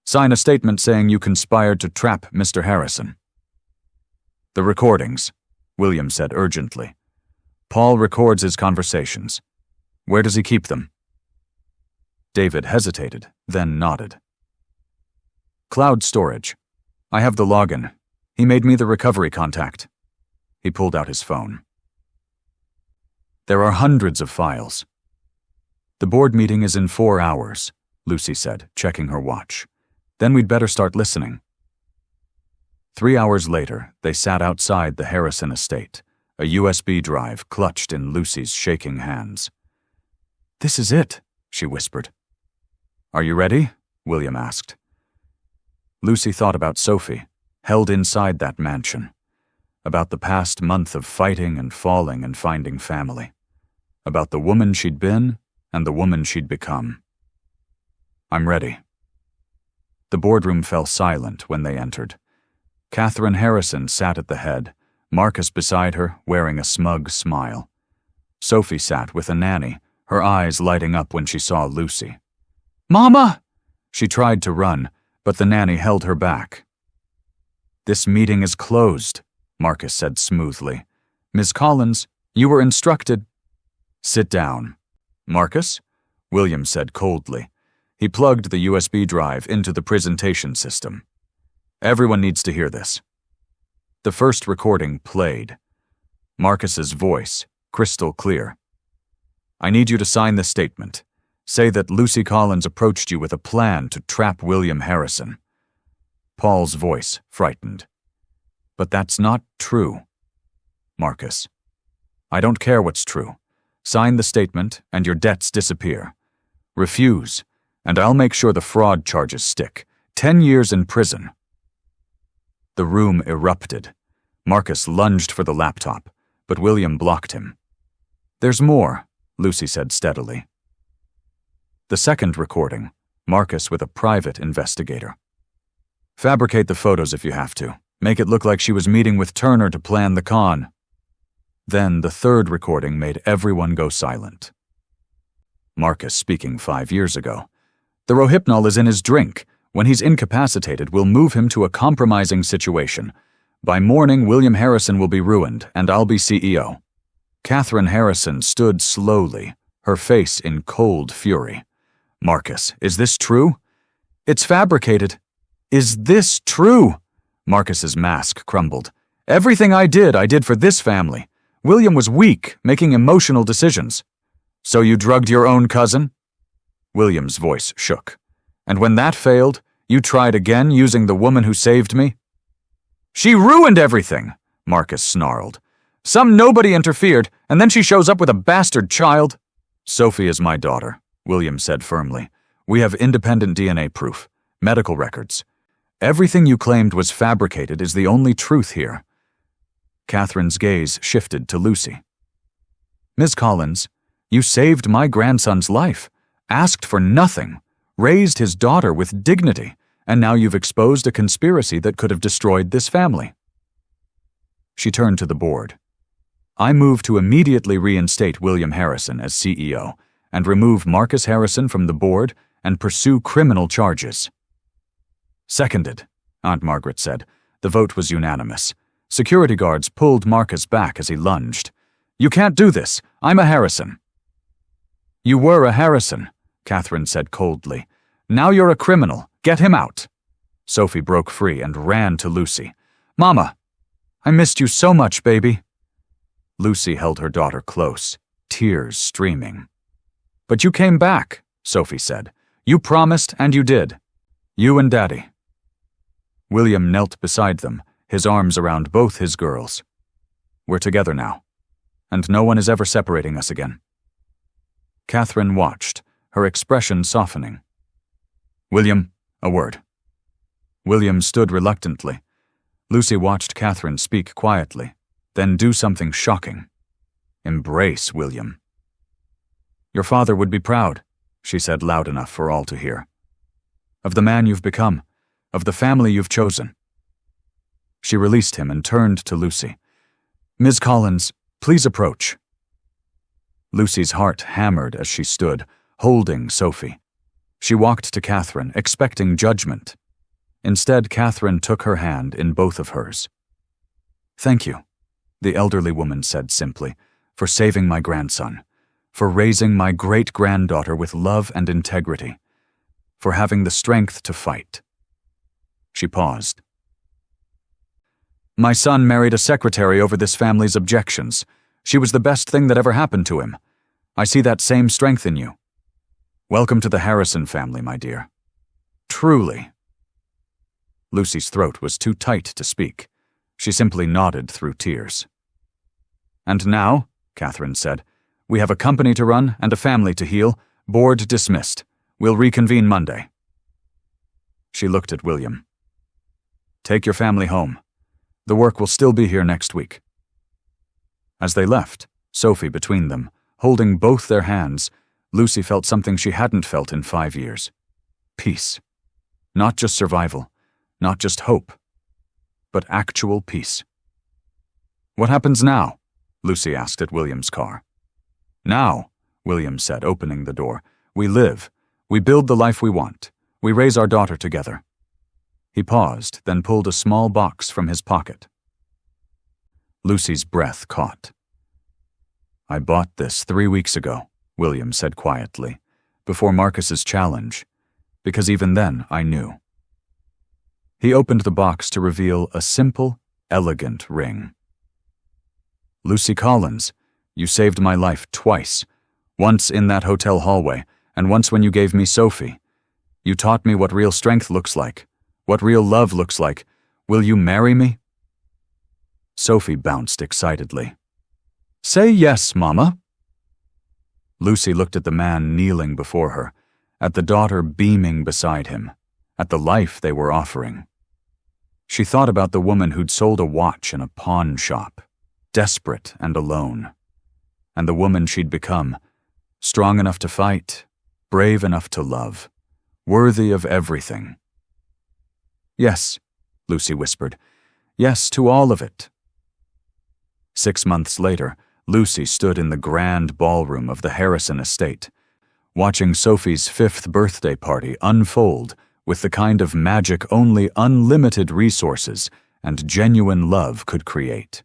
Sign a statement saying you conspired to trap Mr. Harrison." "The recordings," William said urgently. "Paul records his conversations. Where does he keep them?" David hesitated, then nodded. "Cloud storage. I have the login. He made me the recovery contact." He pulled out his phone. "There are hundreds of files." "The board meeting is in 4 hours," Lucy said, checking her watch. "Then we'd better start listening." 3 hours later, they sat outside the Harrison estate, a USB drive clutched in Lucy's shaking hands. "This is it," she whispered. "Are you ready?" William asked. Lucy thought about Sophie, held inside that mansion, about the past month of fighting and falling and finding family, about the woman she'd been and the woman she'd become. "I'm ready." The boardroom fell silent when they entered. Catherine Harrison sat at the head, Marcus beside her, wearing a smug smile. Sophie sat with a nanny, her eyes lighting up when she saw Lucy. "Mama!" She tried to run, but the nanny held her back. "This meeting is closed," Marcus said smoothly. "Ms. Collins, you were instructed—" "Sit down." "Marcus?" William said coldly. He plugged the USB drive into the presentation system. "Everyone needs to hear this." The first recording played. Marcus's voice, crystal clear. "I need you to sign this statement. Say that Lucy Collins approached you with a plan to trap William Harrison." Paul's voice frightened. "But that's not true." "Marcus, I don't care what's true. Sign the statement and your debts disappear. Refuse, and I'll make sure the fraud charges stick. 10 years in prison." The room erupted. Marcus lunged for the laptop, but William blocked him. "There's more," Lucy said steadily. The second recording, Marcus with a private investigator. "Fabricate the photos if you have to. Make it look like she was meeting with Turner to plan the con." Then the third recording made everyone go silent. Marcus speaking 5 years ago. "The Rohypnol is in his drink. When he's incapacitated, we'll move him to a compromising situation. By morning, William Harrison will be ruined, and I'll be CEO." Catherine Harrison stood slowly, her face in cold fury. "Marcus, is this true?" "It's fabricated." "Is this true?" Marcus's mask crumbled. "Everything I did for this family. William was weak, making emotional decisions." "So you drugged your own cousin?" William's voice shook. "And when that failed, you tried again using the woman who saved me?" "She ruined everything," Marcus snarled. "Some nobody interfered, and then she shows up with a bastard child." "Sophie is my daughter," William said firmly. "We have independent DNA proof, medical records. Everything you claimed was fabricated is the only truth here." Catherine's gaze shifted to Lucy. "Ms. Collins, you saved my grandson's life, asked for nothing, raised his daughter with dignity, and now you've exposed a conspiracy that could have destroyed this family." She turned to the board. "I move to immediately reinstate William Harrison as CEO and remove Marcus Harrison from the board and pursue criminal charges." "Seconded," Aunt Margaret said. The vote was unanimous. Security guards pulled Marcus back as he lunged. "You can't do this. I'm a Harrison." "You were a Harrison," Catherine said coldly. "Now you're a criminal. Get him out." Sophie broke free and ran to Lucy. "Mama, I missed you so much, baby." Lucy held her daughter close, tears streaming. "But you came back," Sophie said. "You promised and you did. You and Daddy." William knelt beside them, his arms around both his girls. "We're together now, and no one is ever separating us again." Catherine watched, her expression softening. "William, a word." William stood reluctantly. Lucy watched Catherine speak quietly, then do something shocking. "Embrace, William." "Your father would be proud," she said loud enough for all to hear. "Of the man you've become, of the family you've chosen." She released him and turned to Lucy. "Ms. Collins, please approach." Lucy's heart hammered as she stood, holding Sophie. She walked to Catherine, expecting judgment. Instead, Catherine took her hand in both of hers. "Thank you," the elderly woman said simply, "for saving my grandson, for raising my great-granddaughter with love and integrity, for having the strength to fight." She paused. "My son married a secretary over this family's objections. She was the best thing that ever happened to him. I see that same strength in you. Welcome to the Harrison family, my dear. Truly." Lucy's throat was too tight to speak. She simply nodded through tears. "And now," Catherine said, "we have a company to run and a family to heal. Board dismissed. We'll reconvene Monday." She looked at William. "Take your family home. The work will still be here next week." As they left, Sophie between them, holding both their hands, Lucy felt something she hadn't felt in 5 years. Peace. Not just survival, not just hope, but actual peace. "What happens now?" Lucy asked at William's car. "Now," William said, opening the door, "we live. We build the life we want. We raise our daughter together." He paused, then pulled a small box from his pocket. Lucy's breath caught. "I bought this 3 weeks ago," William said quietly, "before Marcus's challenge, because even then I knew." He opened the box to reveal a simple, elegant ring. "Lucy Collins, you saved my life twice, once in that hotel hallway, and once when you gave me Sophie. You taught me what real strength looks like, what real love looks like. Will you marry me?" Sophie bounced excitedly. "Say yes, Mama." Lucy looked at the man kneeling before her, at the daughter beaming beside him, at the life they were offering. She thought about the woman who'd sold a watch in a pawn shop, desperate and alone, and the woman she'd become, strong enough to fight, brave enough to love, worthy of everything. "Yes," Lucy whispered. "Yes to all of it." 6 months later, Lucy stood in the grand ballroom of the Harrison estate, watching Sophie's 5th birthday party unfold with the kind of magic only unlimited resources and genuine love could create.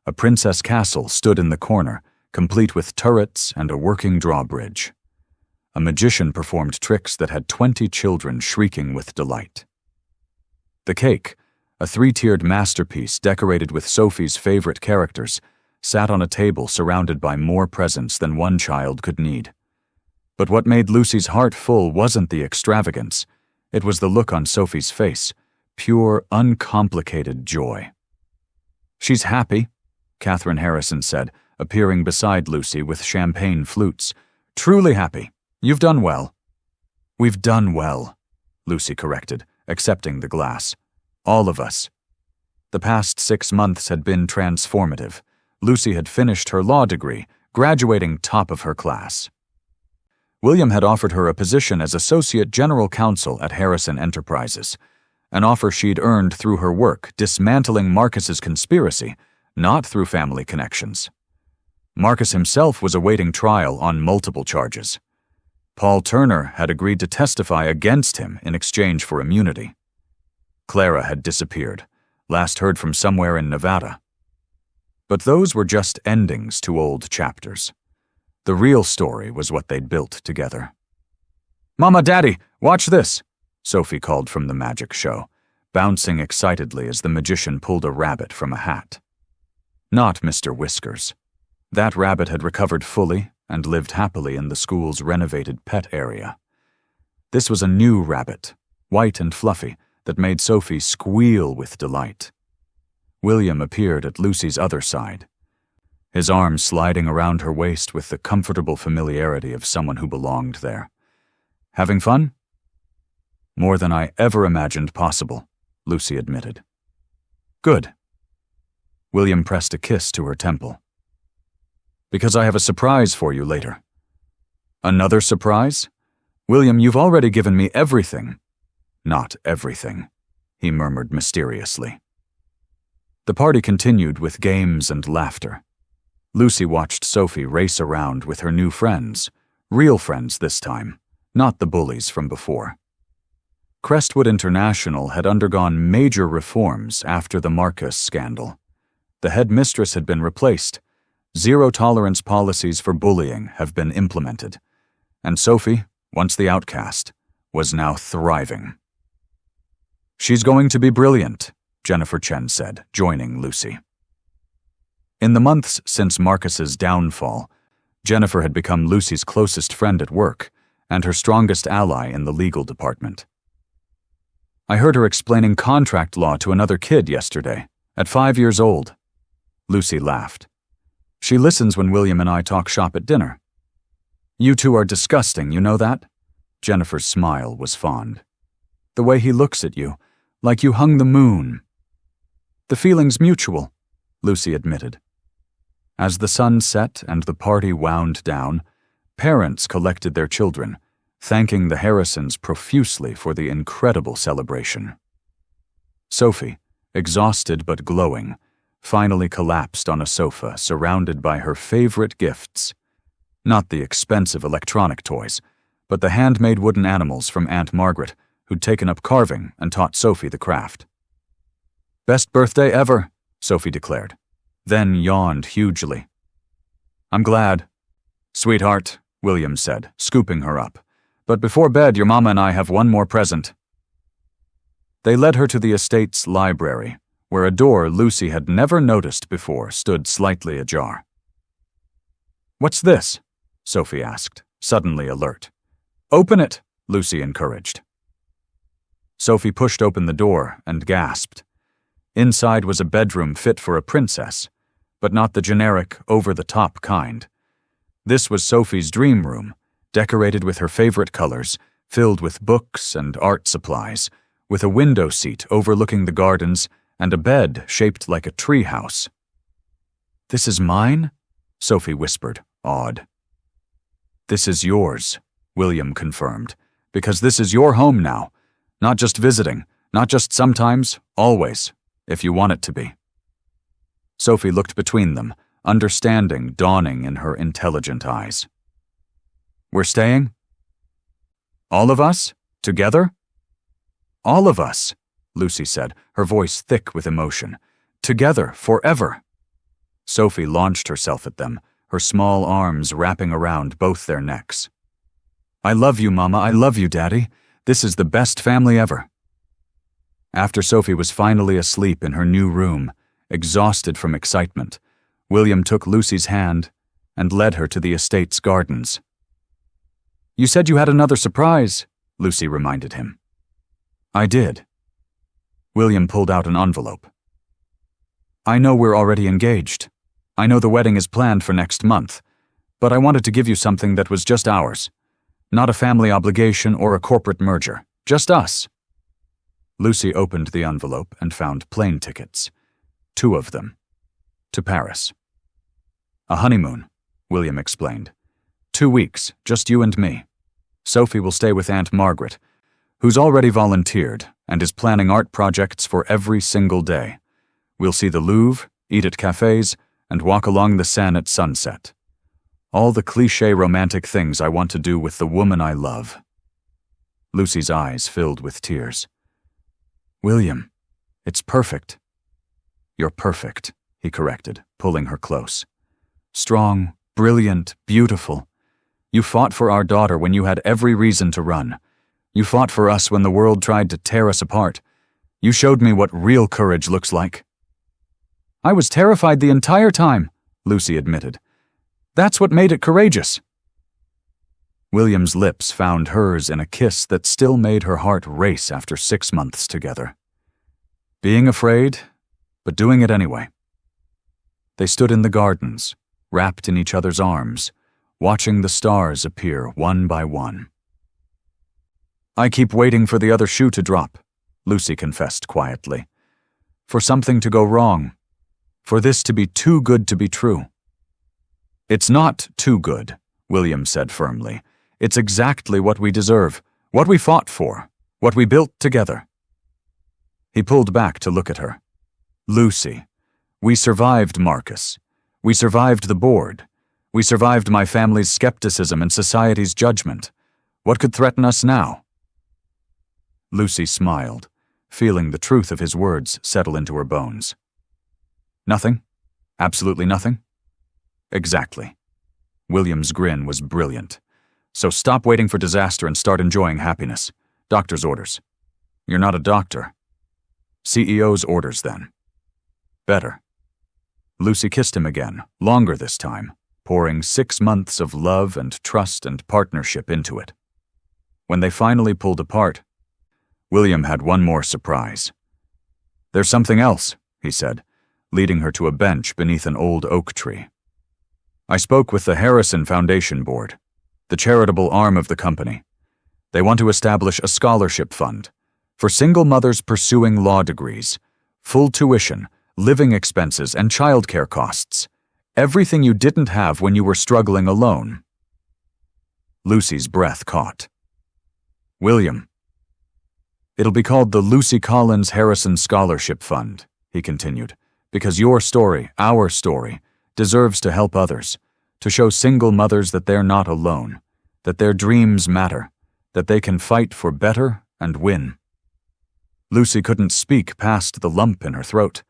A princess castle stood in the corner, complete with turrets and a working drawbridge. A magician performed tricks that had 20 children shrieking with delight. The cake, a 3-tiered masterpiece decorated with Sophie's favorite characters, sat on a table surrounded by more presents than one child could need. But what made Lucy's heart full wasn't the extravagance. It was the look on Sophie's face, pure, uncomplicated joy. "She's happy," Catherine Harrison said, appearing beside Lucy with champagne flutes. "Truly happy. You've done well." "We've done well," Lucy corrected, accepting the glass. "All of us." The past 6 months had been transformative. Lucy had finished her law degree, graduating top of her class. William had offered her a position as Associate General Counsel at Harrison Enterprises, an offer she'd earned through her work dismantling Marcus's conspiracy, not through family connections. Marcus himself was awaiting trial on multiple charges. Paul Turner had agreed to testify against him in exchange for immunity. Clara had disappeared, last heard from somewhere in Nevada. But those were just endings to old chapters. The real story was what they'd built together. "Mama, Daddy, watch this," Sophie called from the magic show, bouncing excitedly as the magician pulled a rabbit from a hat. Not Mr. Whiskers. That rabbit had recovered fully and lived happily in the school's renovated pet area. This was a new rabbit, white and fluffy, that made Sophie squeal with delight. William appeared at Lucy's other side, his arms sliding around her waist with the comfortable familiarity of someone who belonged there. Having fun? More than I ever imagined possible, Lucy admitted. Good. William pressed a kiss to her temple. Because I have a surprise for you later. Another surprise? William, you've already given me everything. Not everything, he murmured mysteriously. The party continued with games and laughter. Lucy watched Sophie race around with her new friends, real friends this time, not the bullies from before. Crestwood International had undergone major reforms after the Marcus scandal. The headmistress had been replaced. Zero-tolerance policies for bullying have been implemented. And Sophie, once the outcast, was now thriving. She's going to be brilliant, Jennifer Chen said, joining Lucy. In the months since Marcus's downfall, Jennifer had become Lucy's closest friend at work and her strongest ally in the legal department. I heard her explaining contract law to another kid yesterday, at 5 years old. Lucy laughed. She listens when William and I talk shop at dinner. You two are disgusting, you know that? Jennifer's smile was fond. The way he looks at you, like you hung the moon. The feeling's mutual, Lucy admitted. As the sun set and the party wound down, parents collected their children, thanking the Harrisons profusely for the incredible celebration. Sophie, exhausted but glowing, finally collapsed on a sofa surrounded by her favorite gifts. Not the expensive electronic toys, but the handmade wooden animals from Aunt Margaret, who'd taken up carving and taught Sophie the craft. Best birthday ever, Sophie declared, then yawned hugely. I'm glad. Sweetheart, William said, scooping her up. But before bed, your mama and I have one more present. They led her to the estate's library, where a door Lucy had never noticed before stood slightly ajar. What's this? Sophie asked, suddenly alert. Open it, Lucy encouraged. Sophie pushed open the door and gasped. Inside was a bedroom fit for a princess, but not the generic, over-the-top kind. This was Sophie's dream room, decorated with her favorite colors, filled with books and art supplies, with a window seat overlooking the gardens and a bed shaped like a tree house. This is mine? Sophie whispered, awed. This is yours, William confirmed, because this is your home now. Not just visiting, not just sometimes, always, if you want it to be. Sophie looked between them, understanding dawning in her intelligent eyes. We're staying? All of us? Together? All of us, Lucy said, her voice thick with emotion. Together, forever. Sophie launched herself at them, her small arms wrapping around both their necks. I love you, Mama. I love you, Daddy. This is the best family ever. After Sophie was finally asleep in her new room, exhausted from excitement, William took Lucy's hand and led her to the estate's gardens. You said you had another surprise, Lucy reminded him. I did. William pulled out an envelope. I know we're already engaged. I know the wedding is planned for next month, but I wanted to give you something that was just ours. Not a family obligation or a corporate merger, just us. Lucy opened the envelope and found plane tickets. 2 of them. To Paris. A honeymoon, William explained. 2 weeks, just you and me. Sophie will stay with Aunt Margaret, who's already volunteered and is planning art projects for every single day. We'll see the Louvre, eat at cafes, and walk along the Seine at sunset. All the cliché romantic things I want to do with the woman I love. Lucy's eyes filled with tears. William, it's perfect. You're perfect, he corrected, pulling her close. Strong, brilliant, beautiful. You fought for our daughter when you had every reason to run. You fought for us when the world tried to tear us apart. You showed me what real courage looks like. I was terrified the entire time, Lucy admitted. That's what made it courageous. William's lips found hers in a kiss that still made her heart race after 6 months together. Being afraid? but doing it anyway. They stood in the gardens, wrapped in each other's arms, watching the stars appear one by one. "I keep waiting for the other shoe to drop," Lucy confessed quietly. "For something to go wrong. For this to be too good to be true." "It's not too good," William said firmly. "It's exactly what we deserve, what we fought for, what we built together." He pulled back to look at her. "Lucy, we survived Marcus. We survived the board. We survived my family's skepticism and society's judgment. What could threaten us now?" Lucy smiled, feeling the truth of his words settle into her bones. "Nothing? Absolutely nothing?" "Exactly." William's grin was brilliant. "So stop waiting for disaster and start enjoying happiness. Doctor's orders." "You're not a doctor." "CEO's orders, then." "Better." Lucy kissed him again, longer this time, pouring 6 months of love and trust and partnership into it. When they finally pulled apart, William had one more surprise. "There's something else," he said, leading her to a bench beneath an old oak tree. "I spoke with the Harrison Foundation Board, the charitable arm of the company. They want to establish a scholarship fund for single mothers pursuing law degrees, full tuition, living expenses, and childcare costs. Everything you didn't have when you were struggling alone." Lucy's breath caught. "William." "It'll be called the Lucy Collins Harrison Scholarship Fund," he continued, "because your story, our story, deserves to help others, to show single mothers that they're not alone, that their dreams matter, that they can fight for better and win." Lucy couldn't speak past the lump in her throat.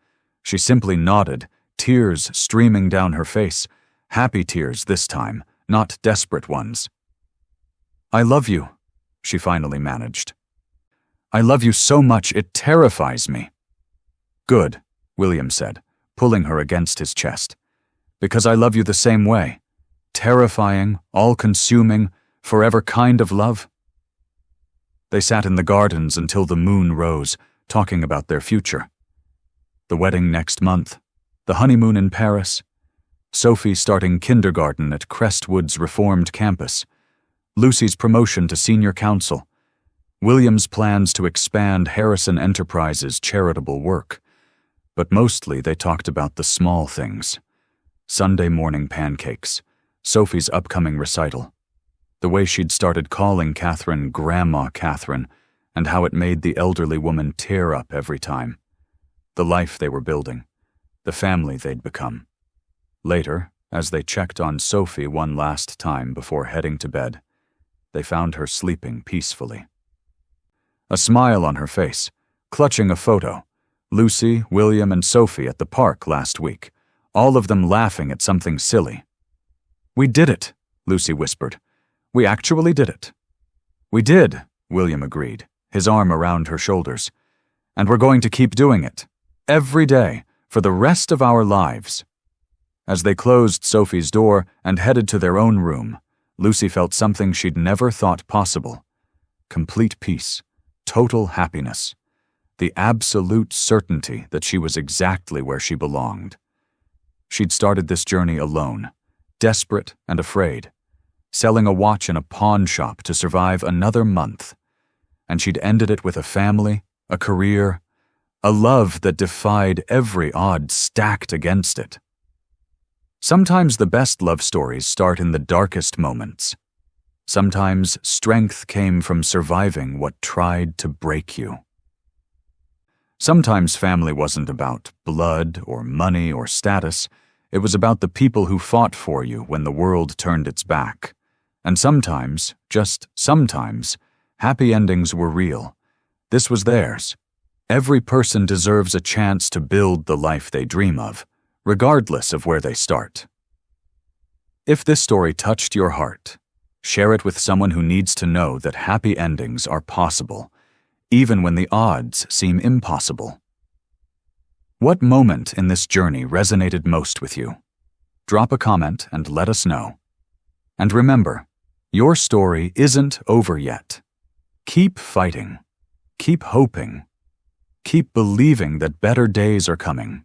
She simply nodded, tears streaming down her face, happy tears this time, not desperate ones. "I love you," she finally managed. "I love you so much it terrifies me." "Good," William said, pulling her against his chest. "Because I love you the same way. Terrifying, all-consuming, forever kind of love." They sat in the gardens until the moon rose, talking about their future. The wedding next month, the honeymoon in Paris, Sophie starting kindergarten at Crestwood's Reformed campus, Lucy's promotion to senior counsel, William's plans to expand Harrison Enterprises' charitable work. But mostly they talked about the small things. Sunday morning pancakes, Sophie's upcoming recital, the way she'd started calling Catherine Grandma Catherine, and how it made the elderly woman tear up every time. The life they were building, the family they'd become. Later, as they checked on Sophie one last time before heading to bed, they found her sleeping peacefully. A smile on her face, clutching a photo, Lucy, William, and Sophie at the park last week, all of them laughing at something silly. "We did it," Lucy whispered. "We actually did it." "We did," William agreed, his arm around her shoulders. "And we're going to keep doing it. Every day, for the rest of our lives." As they closed Sophie's door and headed to their own room, Lucy felt something she'd never thought possible. Complete peace, total happiness, the absolute certainty that she was exactly where she belonged. She'd started this journey alone, desperate and afraid, selling a watch in a pawn shop to survive another month. And she'd ended it with a family, a career, a love that defied every odd stacked against it. Sometimes the best love stories start in the darkest moments. Sometimes strength came from surviving what tried to break you. Sometimes family wasn't about blood or money or status. It was about the people who fought for you when the world turned its back. And sometimes, just sometimes, happy endings were real. This was theirs. Every person deserves a chance to build the life they dream of, regardless of where they start. If this story touched your heart, share it with someone who needs to know that happy endings are possible, even when the odds seem impossible. What moment in this journey resonated most with you? Drop a comment and let us know. And remember, your story isn't over yet. Keep fighting. Keep hoping. Keep believing that better days are coming.